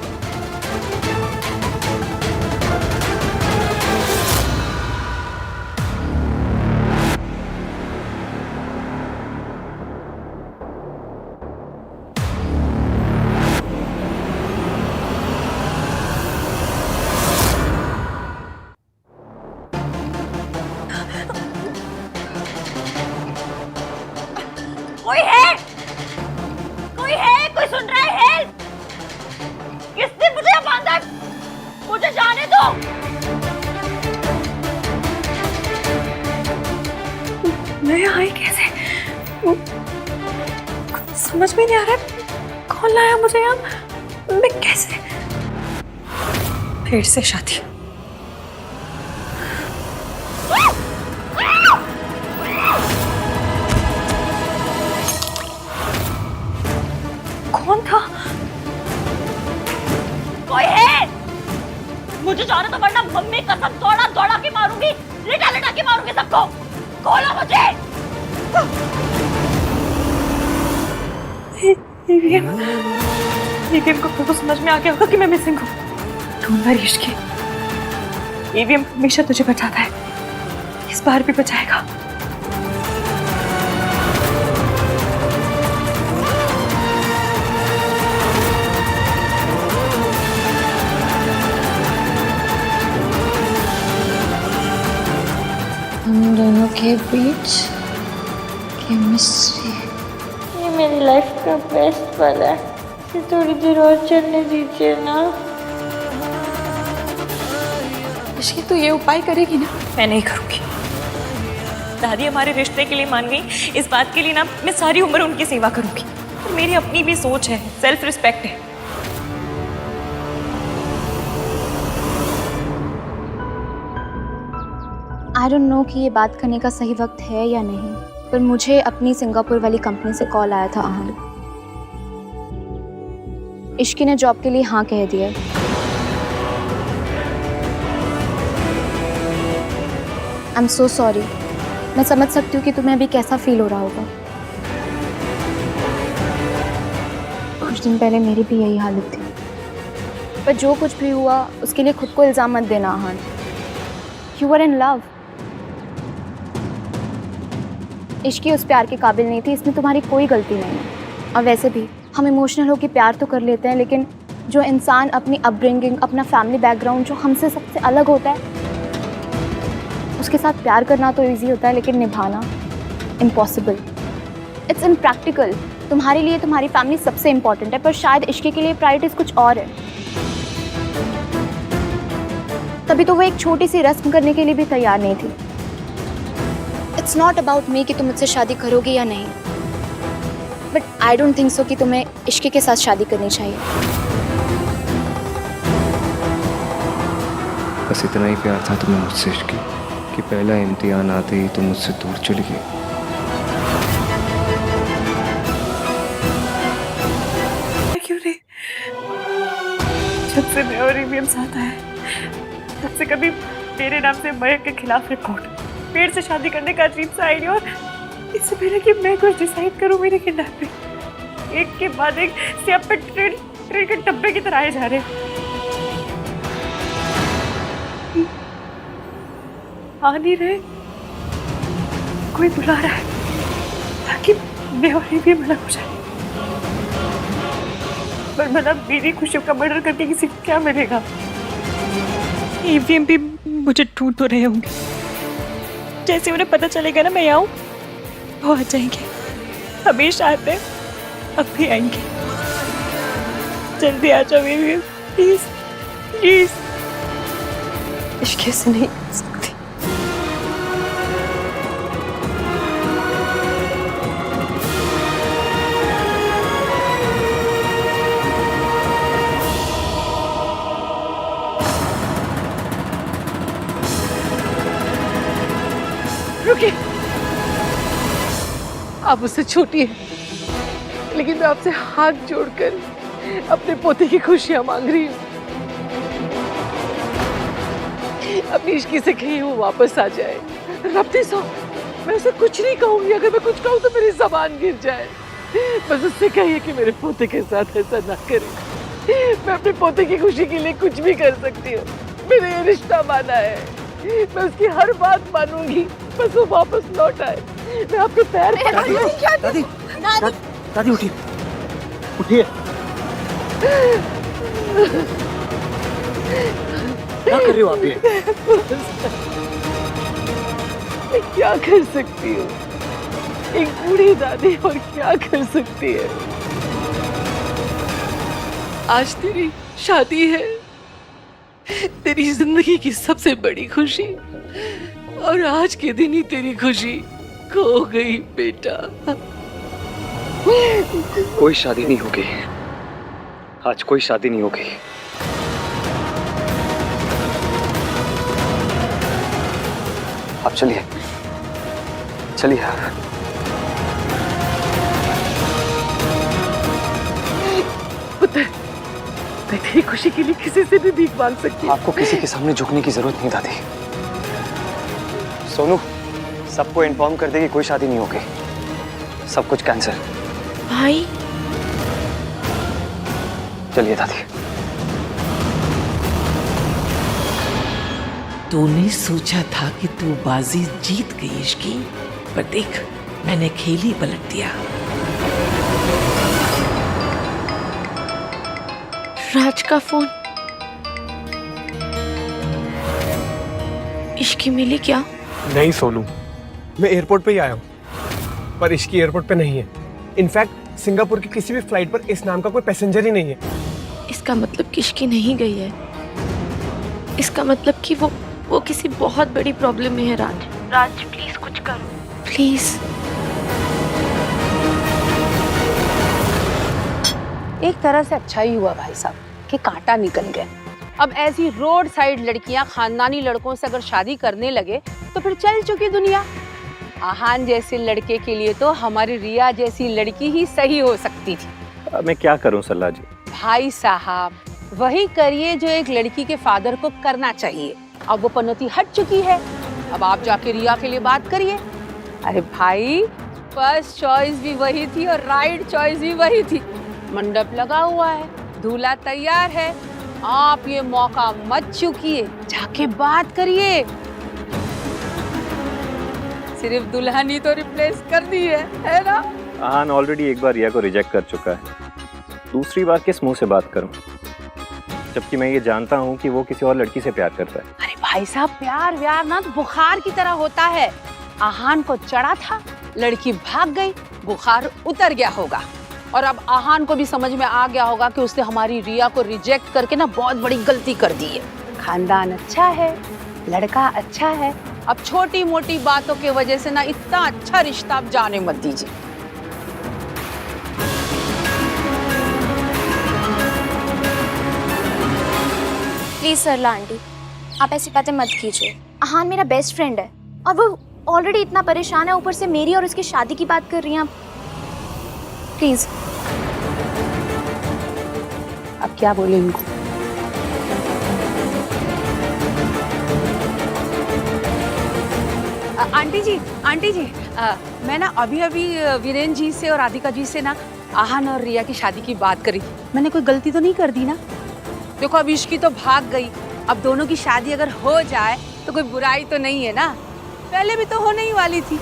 कोई सुन रहा है? हेल्प! किसने मुझे बांधा? मुझे जाने दो। मैं आई कैसे? कुछ समझ में नहीं आ रहा है। कौन लाया मुझे यहाँ? मैं कैसे? फिर से शादी। कौन था? कोई है? मुझे जाने तो, वरना मम्मी कसम दौड़ा के मारूंगी, लिटा के मारूंगी सबको। खोलो मुझे। ईवीएम को तो समझ में आ गया होगा कि मैं मिसिंग हूँ। डोंट वरी इश्की, ईवीएम हमेशा तुझे बचाता है, इस बार भी बचाएगा। हम दोनों के बीच केमिस्ट्री, ये मेरी लाइफ का बेस्ट पल है। इसे थोड़ी देर और चलने दीजिए ना। इश्की तो ये उपाय करेगी ना? मैं नहीं करूंगी। दादी हमारे रिश्ते के लिए मान गई, इस बात के लिए ना मैं सारी उम्र उनकी सेवा करूंगी। और मेरी अपनी भी सोच है, सेल्फ रिस्पेक्ट है। आई डोंट नो कि ये बात करने का सही वक्त है या नहीं, पर मुझे अपनी सिंगापुर वाली कंपनी से कॉल आया था आहन। इश्की ने जॉब के लिए हाँ कह दिया। I am so sorry. मैं समझ सकती हूँ कि तुम्हें अभी कैसा फील हो रहा होगा। कुछ दिन पहले मेरी भी यही हालत थी, पर जो कुछ भी हुआ उसके लिए खुद को इल्ज़ाम मत देना Aahan. You are in love. इश्की उस प्यार के काबिल नहीं थी, इसमें तुम्हारी कोई गलती नहीं है। और वैसे भी हम इमोशनल होकर प्यार तो कर लेते हैं, लेकिन जो इंसान अपनी अपब्रिंगिंग, अपना फैमिली बैकग्राउंड जो हमसे सबसे अलग होता है, उसके साथ प्यार करना तो इजी होता है, लेकिन निभाना इम्पॉसिबल। It's impractical. तुम्हारे लिए तुम्हारी फैमिली सबसे इम्पॉर्टेंट है, पर शायद इश्की के लिए प्रायोरिटीज कुछ और है। तभी तो वो एक छोटी सी रस्म करने के लिए भी तैयार नहीं थी। इट्स नॉट अबाउट मी कि तुम मुझसे शादी करोगे या नहीं, but I don't think so कि तुम्हें इश्की के साथ शादी करनी चाहिए। बस इतना ही प्यार था तुम्हें मुझसे इश्की कि पहला इम्तिहान आते ही तुम मुझसे दूर चली गई। क्यों नहीं? जब से मैं और रिमियम साथ आए, तब से कभी मेरे नाम से मयंक के खिलाफ रिपोर्ट, पेड़ से शादी करने का अजीब सा आइडिया, और इससे पहले कि मैं कुछ डिसाइड करूं, मेरे किडनैपिंग एक के बाद एक स्टेप पे ट्रेन के डब्बे की तरह आए जा रहे। आ नहीं रहे, कोई बुला रहा है ताकि मैं और भी मना हो जाए। पर भला मेरी खुशियों का मर्डर करके किसी को क्या मिलेगा? ईवीएम भी मुझे ढूंढ तो रहे होंगे। जैसे उन्हें पता चलेगा ना मैं आऊं, वो आ जाएंगे। हमेशा आते हैं, अब भी आएंगे। जल्दी आ जाओ ईवीएम, प्लीज प्लीज। इश्क से नहीं कर सकती। रुकिए, आप उससे छोटी हैं, लेकिन मैं आपसे हाथ जोड़कर अपने पोते की खुशियां मांग रही हूँ। अपनी इश्की से कहीं वो वापस आ जाए। रब्ती सो, मैं उसे कुछ नहीं कहूंगी। अगर मैं कुछ कहूँ तो मेरी जबान गिर जाए। बस उससे कहिए कि मेरे पोते के साथ ऐसा ना करे। मैं अपने पोते की खुशी के लिए कुछ भी कर सकती हूँ। मैंने ये रिश्ता माना है, मैं उसकी हर बात मानूंगी, बस वो वापस लौट आए। मैं आपके पैर दादी दादी उठिए, उठिए। क्या कर रही हो आप ये? मैं क्या कर सकती हूँ? एक बूढ़ी दादी और क्या कर सकती है? आज तेरी शादी है, तेरी जिंदगी की सबसे बड़ी खुशी, और आज के दिन ही तेरी खुशी खो गई बेटा। कोई शादी नहीं होगी आज, कोई शादी नहीं होगी। आप चलिए चलिए। पुत्र, मैं तेरी खुशी के लिए किसी से भी भीख मांग सकती हूँ। आपको किसी के सामने झुकने की जरूरत नहीं दादी। सोनू सबको इन्फॉर्म कर दे कि कोई शादी नहीं होगी, सब कुछ कैंसिल। भाई चलिए दादी। तूने सोचा था कि तू बाजी जीत गई इश्की, पर देख मैंने खेल ही पलट दिया। राज का फोन। इश्की मिली क्या? नहीं सोनू, मैं एयरपोर्ट पे ही आया हूँ, पर इश्की एयरपोर्ट पे नहीं है। इनफैक्ट सिंगापुर की किसी भी फ्लाइट पर इस नाम का कोई पैसेंजर ही नहीं है। इसका मतलब कि इश्की नहीं गई है। इसका मतलब कि वो वो किसी बहुत बड़ी प्रॉब्लम में है राज। राज प्लीज कुछ करो, प्लीज। एक तरह से अच्छा ही हुआ भाई साहब कि कांटा निकल गया। अब ऐसी रोड साइड लड़कियां खानदानी लड़कों से अगर शादी करने लगे तो फिर चल चुकी दुनिया। आहान जैसे लड़के के लिए तो हमारी रिया जैसी लड़की ही सही हो सकती थी। मैं क्या करूं सल्ला जी? भाई साहब वही करिए जो एक लड़की के फादर को करना चाहिए। अब वो पनौती हट चुकी है, अब आप जाके रिया के लिए बात करिए। अरे भाई फर्स्ट चॉइस भी वही थी और राइट चॉइस भी वही थी। मंडप लगा हुआ है, दूल्हा तैयार है, आप ये मौका मत चूकिए, जाके बात करिए। सिर्फ दुल्हन ही तो रिप्लेस कर दी है ना? आहान ऑलरेडी एक बार रिया को रिजेक्ट कर चुका है, दूसरी बार किस मुंह से बात करूं? जबकि मैं ये जानता हूं कि वो किसी और लड़की से प्यार करता है। अरे भाई साहब प्यार व्यार ना तो बुखार की तरह होता है। आहान को चढ़ा था, लड़की भाग गई, बुखार उतर गया होगा और अब आहान को भी समझ में आ गया होगा कि उसने हमारी रिया को रिजेक्ट करके ना बहुत बड़ी गलती कर दी है। खानदान अच्छा है, लड़का अच्छा है, अब छोटी मोटी बातों की वजह से ना इतना अच्छा रिश्ता आप जाने मत दीजिए। प्लीज सरला आंटी, आप ऐसी बातें मत कीजिए। आहान मेरा बेस्ट फ्रेंड है और वो ऑलरेडी इतना परेशान है, ऊपर से मेरी और उसकी शादी की बात कर रही हैं आप। प्लीज। अब क्या बोले इनको? आंटी जी मैं ना अभी वीरेन जी से और राधिका जी से ना आहान और रिया की शादी की बात करी। मैंने कोई गलती तो नहीं कर दी ना? देखो अब इश्की तो भाग गई, अब दोनों की शादी अगर हो जाए तो कोई बुराई तो नहीं है ना? पहले भी तो होने ही वाली थी।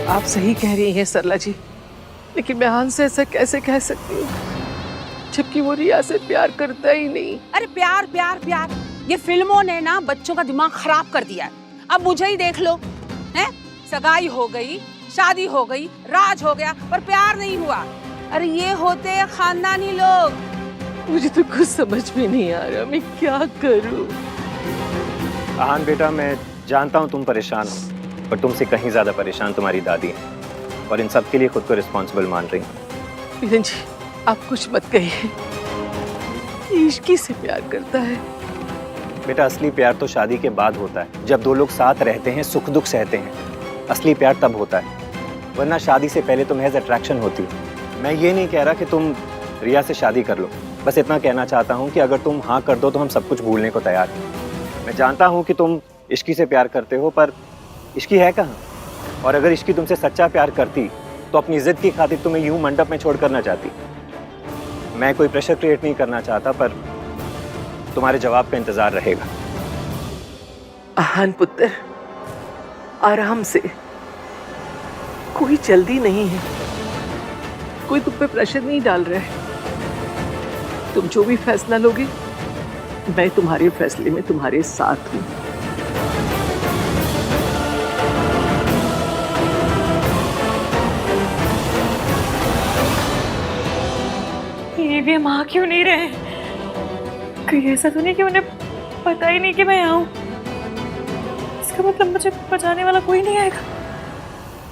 आप सही कह रही हैं सरला जी, लेकिन मैं आहान से ऐसा कैसे कह सकती हूँ जबकि वो रिया से प्यार करता ही नहीं। अरे प्यार प्यार प्यार, ये फिल्मों ने ना बच्चों का दिमाग खराब कर दिया है। अब मुझे ही देख लो, हैं? सगाई हो गई, शादी हो गई, राज हो गया, पर प्यार नहीं हुआ। अरे ये होते हैं खानदानी लोग। मुझे तो कुछ समझ में नहीं आ रहा, मैं क्या करूं? आहान बेटा, मैं जानता हूँ तुम परेशान हो, पर तुमसे कहीं ज्यादा परेशान तुम्हारी दादी है और इन सब के लिए खुद को रिस्पॉन्सिबल मान रही हूँ। वीरेन जी आप कुछ मत कहिए, इश्की से प्यार करता है। बेटा असली प्यार तो शादी के बाद होता है, जब दो लोग साथ रहते हैं, सुख दुख सहते हैं। असली प्यार तब होता है, वरना शादी से पहले तो महज अट्रैक्शन होती है। मैं ये नहीं कह रहा कि तुम रिया से शादी कर लो, बस इतना कहना चाहता हूँ कि अगर तुम हाँ कर दो तो हम सब कुछ भूलने को तैयार हैं। मैं जानता हूँ कि तुम इश्की से प्यार करते हो, पर इश्की है कहाँ? और अगर इश्की तुमसे सच्चा प्यार करती तो अपनी जिद की खातिर तुम्हें यूं मंडप में छोड़ कर ना जाती। मैं कोई प्रेशर क्रिएट नहीं करना चाहता, पर तुम्हारे जवाब का इंतजार रहेगा। आहान पुत्र, आराम से, कोई जल्दी नहीं है, कोई तुम पे प्रेशर नहीं डाल रहा है। तुम जो भी फैसला लोगे मैं तुम्हारे फैसले में तुम्हारे साथ हूँ। ये भी हम आ क्यों नहीं रहे? कहीं ऐसा तो नहीं कि उन्हें पता ही नहीं कि मैं यहाँ हूँ? इसका मतलब मुझे बचाने वाला कोई नहीं आएगा?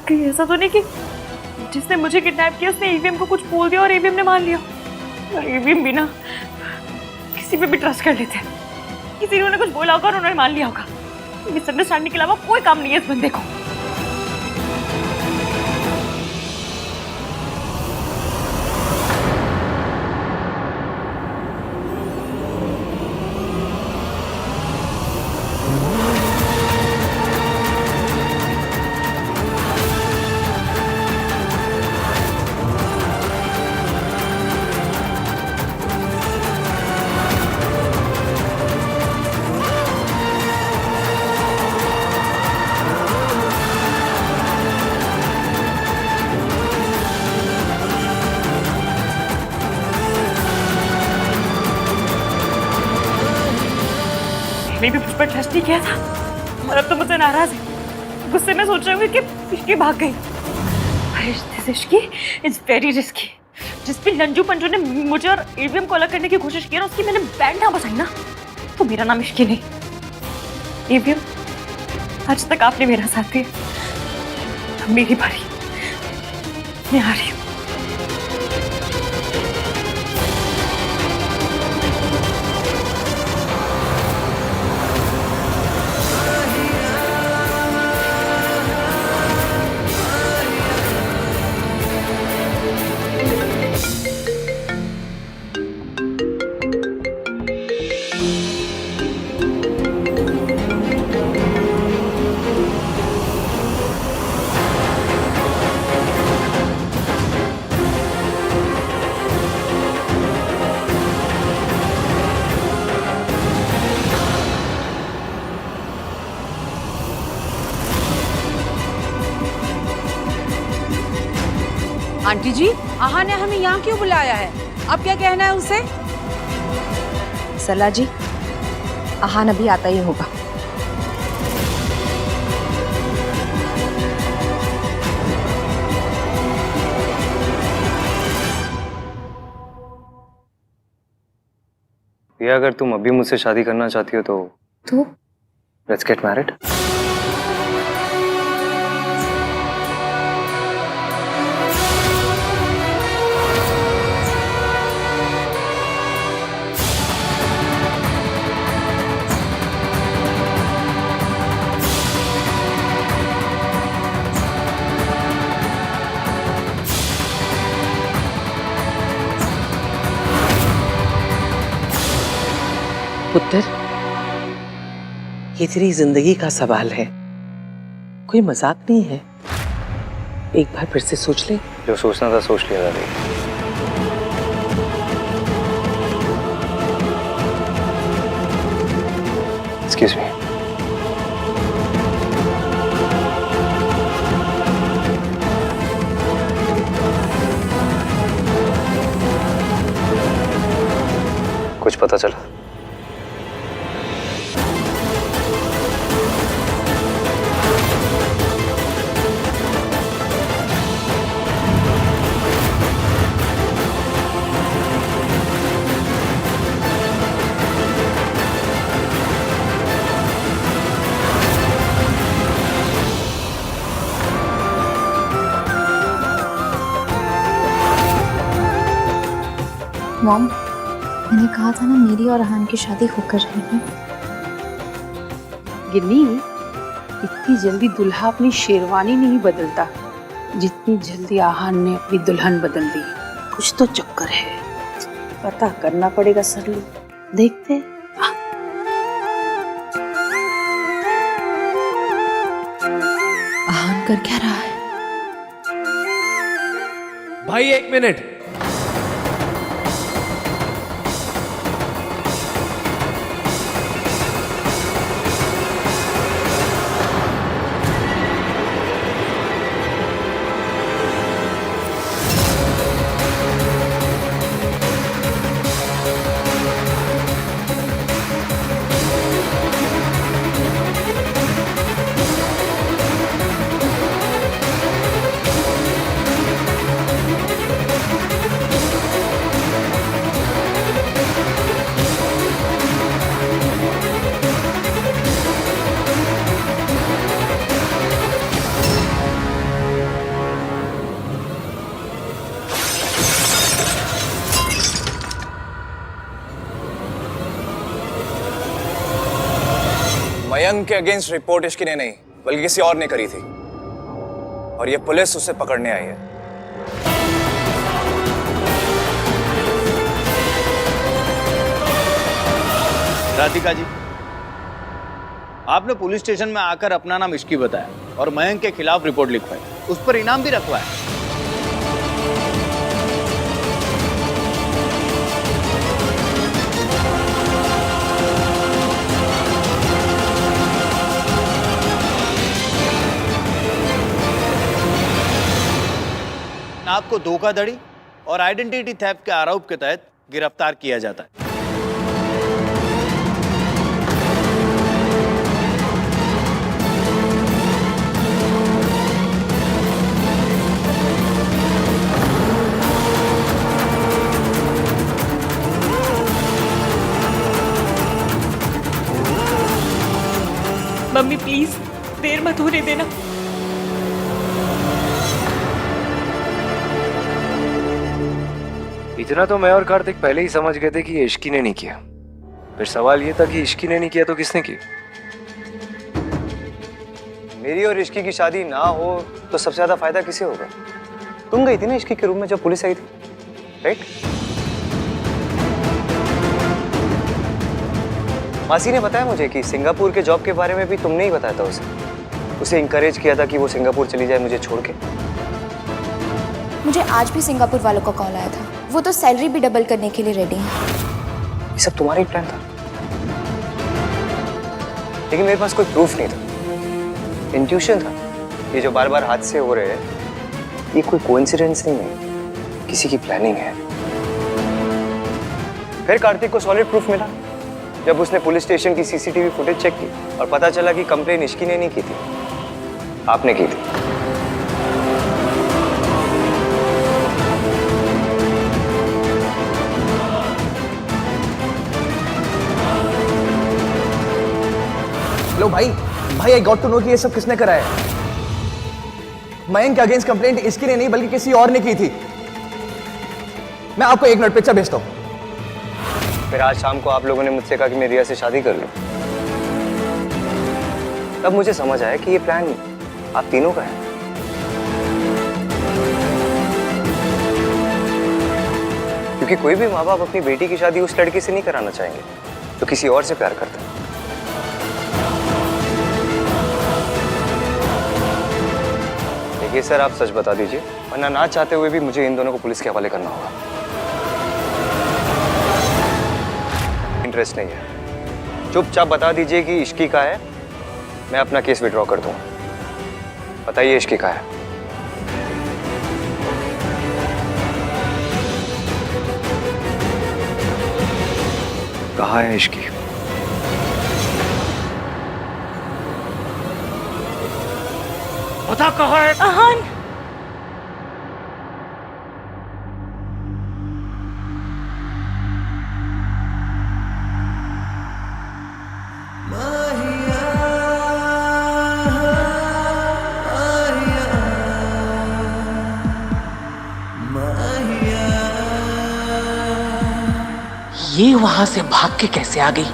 कहीं ऐसा तो नहीं कि जिसने मुझे किडनैप किया उसने ईवीएम को कुछ बोल दिया और ईवीएम ने मान लिया? और ईवीएम भी ना किसी पे भी ट्रस्ट कर लेते हैं, किसी ने उन्हें कुछ बोला होगा और उन्होंने मान लिया होगा। मिसअंडरस्टैंडिंग के अलावा कोई काम नहीं है इस बंदे को। मैं भी मुझ पर ट्रस्ट नहीं किया था और अब तो मुझसे नाराज है। गुस्से में सोच रही हूँ कि इश्की भाग गई। Ishki is very risky. जिस भी नंजू पंजू ने मुझे और ईवीएम को अलग करने की कोशिश की ना, उसकी मैंने बैंड ना बजाई ना, तो मेरा नाम इश्की नहीं। ईवीएम, आज तक आपने मेरा साथ दिया, मेरी बारी, मैं आ रही हूँ। आंटी जी, आहा ने हमें यहाँ क्यों बुलाया है? अब क्या कहना है उसे? सरला जी, आहान अभी आता ही होगा। या अगर तुम अभी मुझसे शादी करना चाहती हो तो लेट्स गेट मैरिड। पुत्र, ये तेरी जिंदगी का सवाल है, कोई मजाक नहीं है। एक बार फिर से सोच ले। जो सोचना था सोच लिया दादी। Excuse me. कुछ पता चला? मॉम, मैंने कहा था ना मेरी और आहान की शादी होकर रहेगी। गिन्नी, इतनी जल्दी दुल्हा अपनी शेरवानी नहीं बदलता जितनी जल्दी आहान ने अपनी दुल्हन बदल दी। कुछ तो चक्कर है, पता करना पड़ेगा सरलू। देखते हैं। आहान कर क्या रहा है? भाई 1 मिनट। मयंक के अगेंस्ट रिपोर्ट इश्की ने नहीं बल्कि किसी और ने करी थी, और ये पुलिस उसे पकड़ने आई है। राधिका जी, आपने पुलिस स्टेशन में आकर अपना नाम इश्की बताया और मयंक के खिलाफ रिपोर्ट लिखवाई, उस पर इनाम भी रखवाया। आपको धोखाधड़ी और आइडेंटिटी थेफ्ट के आरोप के तहत गिरफ्तार किया जाता है। मम्मी प्लीज देर मत होने देना। इतना तो मैं और कार्तिक पहले ही समझ गए थे कि ये इश्की ने नहीं किया। फिर सवाल ये था कि इश्की ने नहीं किया तो किसने की? मेरी और इश्की की शादी ना हो तो सबसे ज्यादा फायदा किसे होगा? तुम गई थी ना इश्की के रूम में जब पुलिस आई थी, राइट? मासी ने बताया मुझे कि सिंगापुर के जॉब के बारे में भी तुमने ही बताया था उसे इंकरेज किया था कि वो सिंगापुर चली जाए मुझे छोड़ के। मुझे आज भी सिंगापुर वालों का कॉल आया था, वो तो सैलरी भी डबल करने के लिए रेडी हैं। ये सब तुम्हारा ही प्लान था, लेकिन मेरे पास कोई प्रूफ नहीं था, इंट्यूशन था। ये जो बार बार हादसे हो रहे हैं ये कोई कोइंसिडेंस नहीं है, किसी की प्लानिंग है। फिर कार्तिक को सॉलिड प्रूफ मिला जब उसने पुलिस स्टेशन की सीसीटीवी फुटेज चेक की और पता चला कि कंप्लेन इश्की ने नहीं की थी, आपने की थी। लो भाई आई गॉट टू नो कि ये सब किसने कराया है। मयंक के अगेंस्ट कंप्लेंट इसकी ने नहीं बल्कि किसी और ने की थी। मैं आपको 1 मिनट पिक्चर भेजता हूं। फिर आज शाम को आप लोगों ने मुझसे कहा कि मैं रिया से शादी कर लूं। तब मुझे समझ आया कि ये प्लान आप तीनों का है। क्योंकि कोई भी माँ बाप अपनी बेटी की शादी उस लड़के से नहीं कराना चाहेंगे जो किसी और से प्यार करता है। देखिए सर, आप सच बता दीजिए, वरना ना चाहते हुए भी मुझे इन दोनों को पुलिस के हवाले करना होगा। इंटरेस्ट नहीं है, चुपचाप बता दीजिए कि इश्की का है, मैं अपना केस विड्रॉ कर दूं। बताइए इश्की का है। कहाँ है इश्की? पता कहाँ है? आहान, ये वहां से भाग के कैसे आ गई?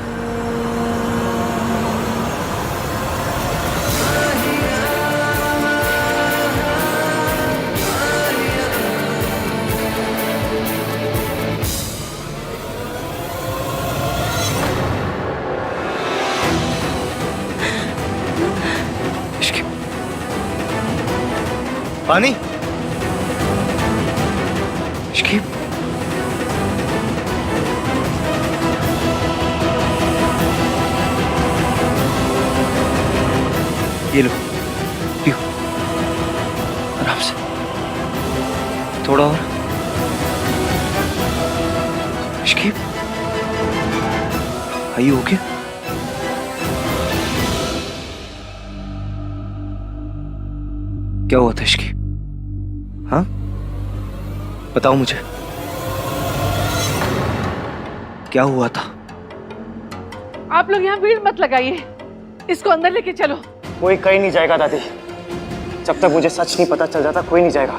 पानी? इश्की? ये लो, पियो आराम से, थोड़ा और। इश्की, आर यू ओके? क्या हुआ था इश्की? हाँ, बताओ मुझे, क्या हुआ था? आप लोग यहाँ भीड़ मत लगाइए, इसको अंदर लेके चलो। कोई कहीं नहीं जाएगा दादी, जब तक मुझे सच नहीं पता चल जाता कोई नहीं जाएगा।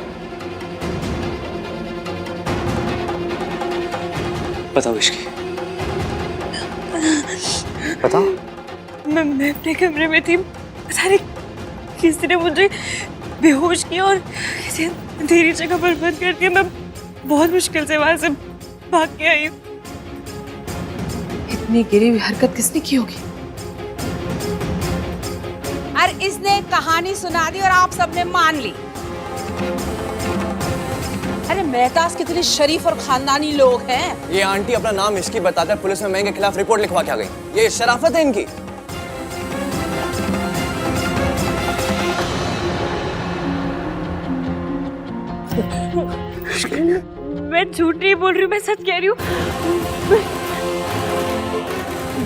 बताओ इश्की, बताओ। मैं अपने कमरे में थी, पता नहीं किसी ने मुझे बेहोश किया और किसी अंधेरी जगह पर बंद कर दिया। मैं बहुत मुश्किल से वहां से भाग के आई हूँ। इतनी गिरी हुई हरकत किसने की होगी? और इसने कहानी सुना दी और आप सबने मान ली। अरे मेहताज कितने शरीफ और खानदानी लोग हैं। ये आंटी अपना नाम इसकी बताकर पुलिस में मयंक के खिलाफ रिपोर्ट लिखवा के आ गई। ये शराफत है इनकी। मैं झूठ नहीं बोल रही हूँ, मैं सच कह रही हूँ।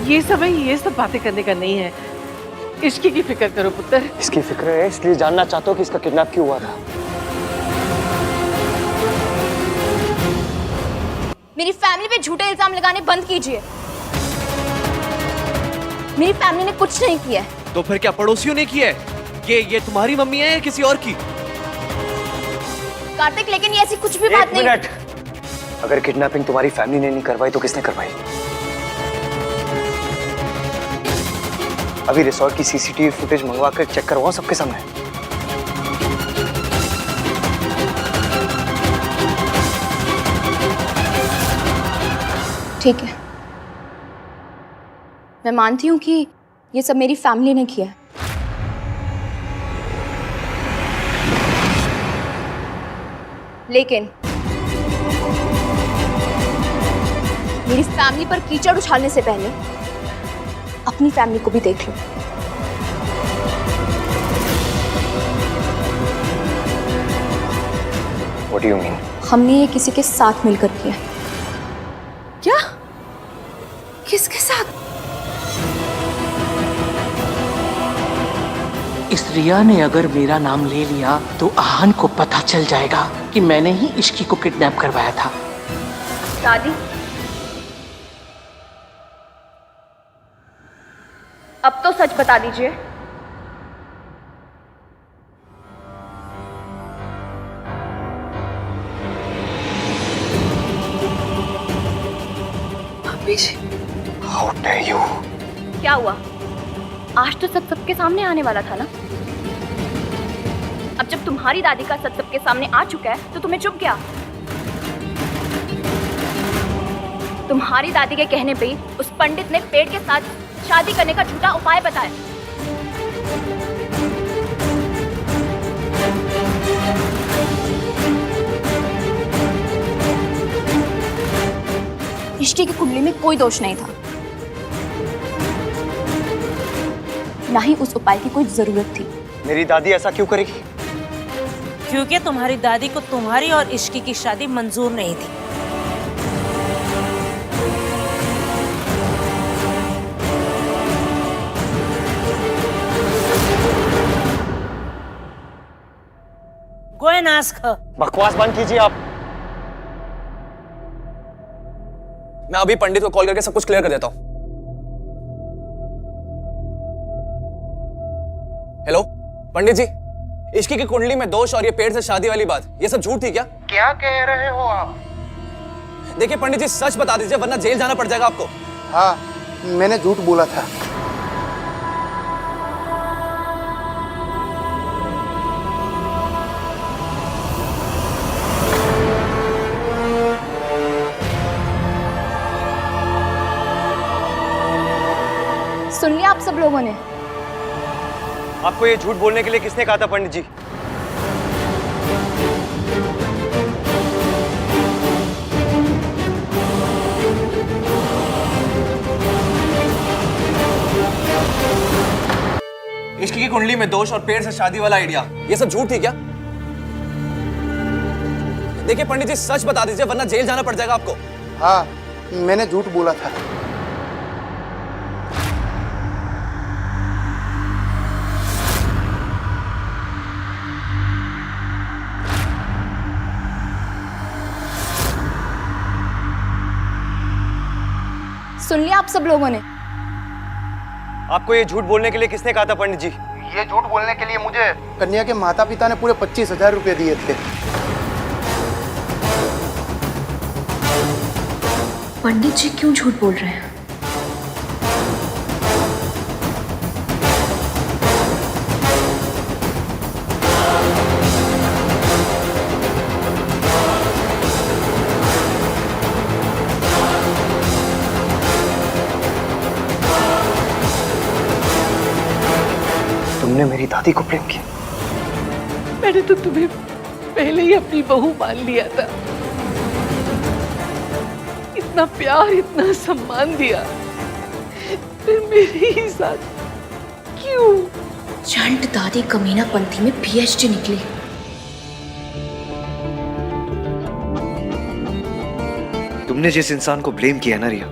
ये सब बातें करने का नहीं है। इश्की की फिक्र करो पुत्र। इसकी फिक्र है इसलिए जानना चाहता हूँ कि इसका किडनैप क्यों हुआ था। मेरी फैमिली पे झूठे इल्जाम लगाने बंद कीजिए। मेरी फैमिली ने कुछ नहीं किया है। तो फिर क्या पड़ोसियों ने किया है? ये तुम्हारी मम्मी है या किसी और की? कार्तिक, लेकिन ये ऐसी कुछ भी बात नहीं। मिनट। अगर किडनैपिंग तुम्हारी फैमिली ने नहीं करवाई तो किसने करवाई? अभी रिसोर्ट की सीसीटीवी फुटेज मंगवा कर चेक करवाओ सबके सामने। ठीक है, मैं मानती हूँ कि ये सब मेरी फैमिली ने किया है, लेकिन मेरी फैमिली पर कीचड़ उछालने से पहले अपनी फैमिली को भी देख लो। What do you mean? हमने ये किसी के साथ मिलकर किया है। क्या? किसके साथ? इस रिया ने अगर मेरा नाम ले लिया तो आहान को पता चल जाएगा कि मैंने ही इश्की को किडनैप करवाया था। दादी, अब तो सच बता दीजिए। How dare you? क्या हुआ? आज तो सच सबके सामने आने वाला था ना। अब जब तुम्हारी दादी का सच सबके सामने आ चुका है तो तुम्हें चुप क्या? तुम्हारी दादी के कहने पे ही उस पंडित ने पेड़ के साथ शादी करने का झूठा उपाय बताया। इश्की की कुंडली में कोई दोष नहीं था, ना ही उस उपाय की कोई जरूरत थी। मेरी दादी ऐसा क्यों करेगी? क्योंकि तुम्हारी दादी को तुम्हारी और इश्की की शादी मंजूर नहीं थी। Go and ask her. बकवास बंद कीजिए आप। मैं अभी पंडित को कॉल करके सब कुछ क्लियर कर देता हूं। हेलो पंडित जी, इश्की की कुंडली में दोष और ये पेड़ से शादी वाली बात, ये सब झूठ थी क्या? क्या कह रहे हो आप? देखिए पंडित जी, सच बता दीजिए वरना जेल जाना पड़ जाएगा आपको। हाँ, मैंने झूठ बोला था। सुन लिया आप सब लोगों ने? आपको ये झूठ बोलने के लिए किसने कहा था पंडित जी? इश्की की कुंडली में दोष और पेड़ से शादी वाला आइडिया, ये सब झूठ थी क्या? देखिए पंडित जी, सच बता दीजिए वरना जेल जाना पड़ जाएगा आपको। हाँ, मैंने झूठ बोला था। सुन लिया आप सब लोगों ने? आपको ये झूठ बोलने के लिए किसने कहा था पंडित जी? ये झूठ बोलने के लिए मुझे कन्या के माता पिता ने पूरे 25,000 रुपए दिए थे। पंडित जी क्यों झूठ बोल रहे हैं? तुमने मेरी दादी को प्रेम किया? मैंने तो तुम्हें पहले ही अपनी बहू मान लिया था। इतना प्यार, इतना सम्मान दिया, फिर मेरे ही साथ क्यों? चंट दादी कमीना पंथी में PhD निकली। तुमने जिस इंसान को ब्लेम किया ना रिया,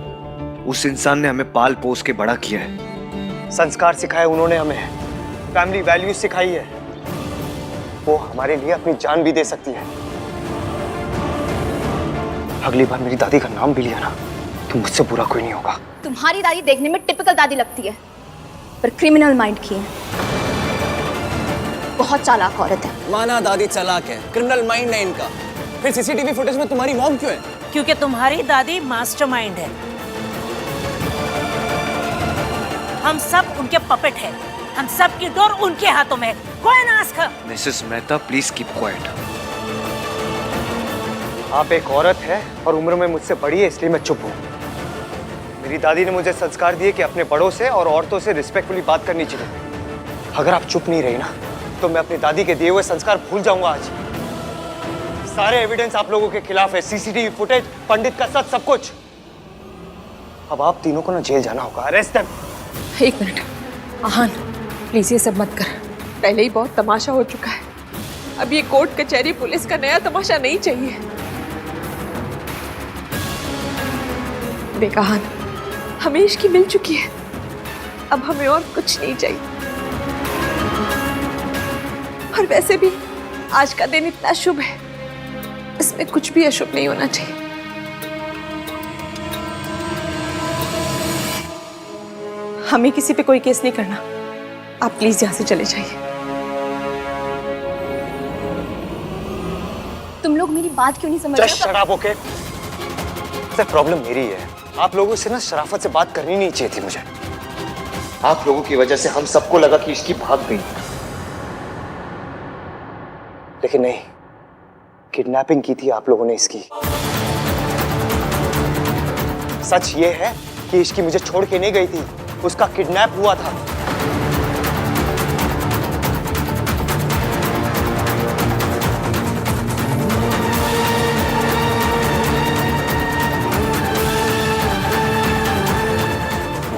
उस इंसान ने हमें पाल पोस के बड़ा किया है, संस्कार सिखाए उन्होंने हमें, फैमिली वैल्यूज सिखाई है। वो हमारे लिए अपनी जान भी दे सकती है। अगली बार मेरी दादी का नाम भी लिया ना तो मुझसे बुरा कोई नहीं होगा। तुम्हारी दादी देखने में टिपिकल दादी लगती है, पर क्रिमिनल माइंड की है। बहुत चालाक औरत है। माना दादी चालाक है, क्रिमिनल माइंड है इनका। फिर सीसीटीवी फुटेज में तुम्हारी मॉम क्यों है? क्योंकि तुम्हारी दादी मास्टरमाइंड है। हम सब उनके पपेट हैं। हम सब की डोर उनके हाथों में है। कोई ना ask. Mrs Mehta please keep quiet. आप एक औरत है और उम्र में मुझसे बड़ी है, इसलिए मैं चुप हूँ। मेरी दादी ने मुझे संस्कार दिए कि अपने बड़ों से और औरतों से रिस्पेक्टफुली बात करनी चाहिए। अगर आप चुप नहीं रही ना तो मैं अपनी दादी के दिए हुए संस्कार भूल जाऊंगा आज। सारे एविडेंस आप लोगों के खिलाफ है, सीसीटीवी फुटेज, पंडित का सच, सब कुछ। अब आप तीनों को ना जेल जाना होगा। Arrest them. एक मिनट आहान, प्लीज ये सब मत कर। पहले ही बहुत तमाशा हो चुका है। अब ये कोर्ट कचहरी पुलिस का नया तमाशा नहीं चाहिए। बेकहान, हमें इश्की मिल चुकी है, अब हमें और कुछ नहीं चाहिए। और वैसे भी आज का दिन इतना शुभ है, इसमें कुछ भी अशुभ नहीं होना चाहिए। हमें किसी पे कोई केस नहीं करना। आप प्लीज यहाँ से चले जाइए। तुम लोग मेरी बात क्यों नहीं समझ रहे? शराब ओके। सर प्रॉब्लम मेरी है, आप लोगों से ना शराफत से बात करनी नहीं चाहिए थी मुझे। आप लोगों की वजह से हम सबको लगा कि इसकी भाग गई, लेकिन नहीं, किडनैपिंग की थी आप लोगों ने इसकी। सच ये है कि इसकी मुझे छोड़ के नहीं गई थी, उसका किडनैप हुआ था।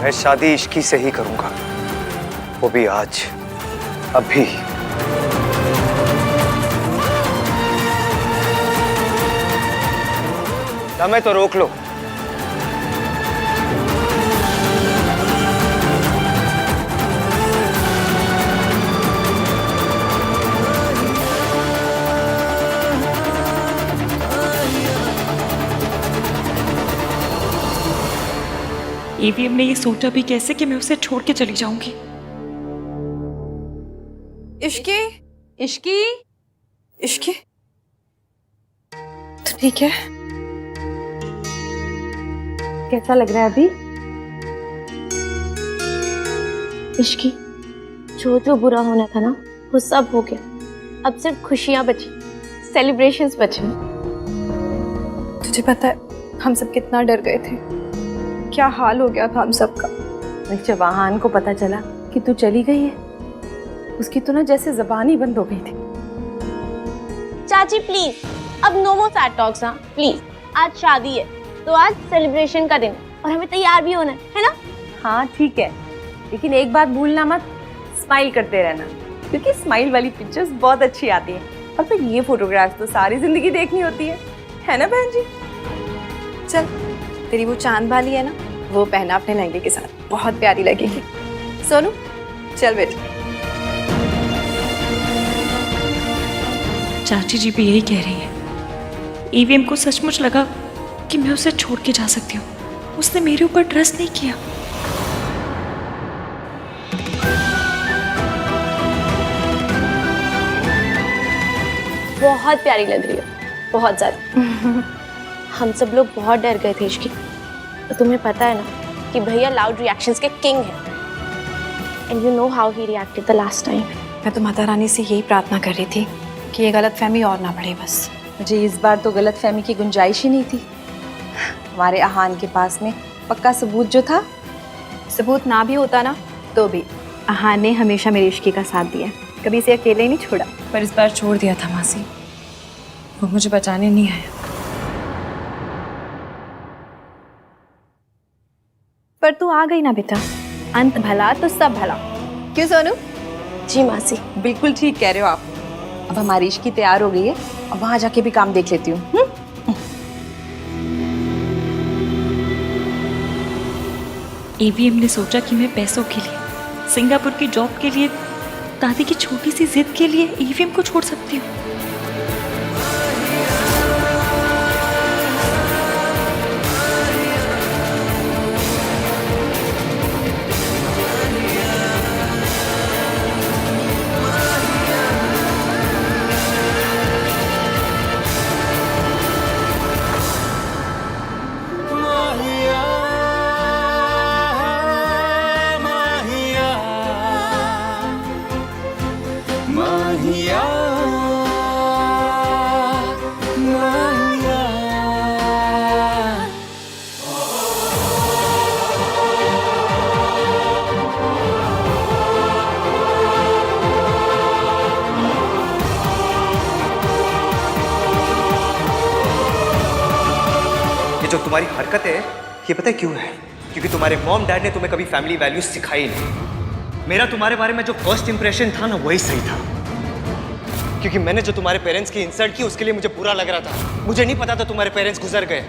मैं शादी इश्की से ही करूंगा, वो भी आज, अभी। समय तो रोक लो। ईवीएम ने ये सोचा भी कैसे कि मैं उसे छोड़ के चली जाऊंगी। इश्की, इश्की, इश्की, तो ठीक है? कैसा लग रहा है अभी? इश्की, जो बुरा होना था ना वो सब हो गया। अब सिर्फ खुशियां बची, सेलिब्रेशंस बचे। तुझे पता है हम सब कितना डर गए थे, क्या हाल हो गया था हम सबका। जब आहान को पता चला कि तू चली गई है, उसकी तो ना जैसे जबान ही बंद हो गई थी। चाची प्लीज, अब नो मोर सैड टॉक्स ना प्लीज। आज शादी है तो आज सेलिब्रेशन का दिन और हमें तैयार भी होना है ना? हाँ ठीक है, लेकिन एक बात भूलना मत, स्माइल करते रहना, क्योंकि स्माइल वाली पिक्चर्स बहुत अच्छी आती हैं। और फिर ये फोटोग्राफ्स तो सारी जिंदगी देखनी होती है ना बहन जी? चल, तेरी वो चांद वाली है ना, वो पहना अपने लहंगे के साथ, बहुत प्यारी लगेगी। सोनू चल बेटा। चाची जी भी यही कह रही है। ईवीएम को सचमुच लगा कि मैं उसे छोड़ के जा सकती हूँ। उसने मेरे ऊपर ट्रस्ट नहीं किया। बहुत प्यारी लग रही हो, बहुत ज्यादा। हम सब लोग बहुत डर गए थे इश्की। तो तुम्हें पता है ना कि भैया लाउड रिएक्शंस के किंग हैं। And you know how he reacted the last time. मैं तो माता रानी से यही प्रार्थना कर रही थी कि ये गलतफहमी और ना बढ़े बस। मुझे इस बार तो गलतफहमी की गुंजाइश ही नहीं थी। हमारे आहान के पास में पक्का सबूत जो था। सबूत ना भी होता ना तो भी आहान ने हमेशा मेरी इश्की का साथ दिया, कभी इसे अकेले नहीं छोड़ा। पर इस बार छोड़ दिया था मासी, वो मुझे बचाने नहीं आया। पर तू आ गई ना बेटा, अंत भला तो सब भला। क्यों सोनू? जी मासी, बिल्कुल ठीक कह रहे हो आप। अब हमारी इश्की तैयार हो गई है, अब वहां जाके भी काम देख लेती हूँ। ईवीएम ने सोचा कि मैं पैसों के लिए, सिंगापुर की जॉब के लिए, दादी की छोटी सी जिद के लिए ईवीएम को छोड़ सकती हूँ। ये जो तुम्हारी हरकत है, ये पता है क्यों है? क्योंकि तुम्हारे मॉम डैड ने तुम्हें कभी फैमिली वैल्यूज सिखाई नहीं। मेरा तुम्हारे बारे में जो फर्स्ट इंप्रेशन था ना, वही सही था। क्योंकि मैंने जो तुम्हारे पेरेंट्स की इंसल्ट की, उसके लिए मुझे बुरा लग रहा था। मुझे नहीं पता था तुम्हारे पेरेंट्स गुजर गए।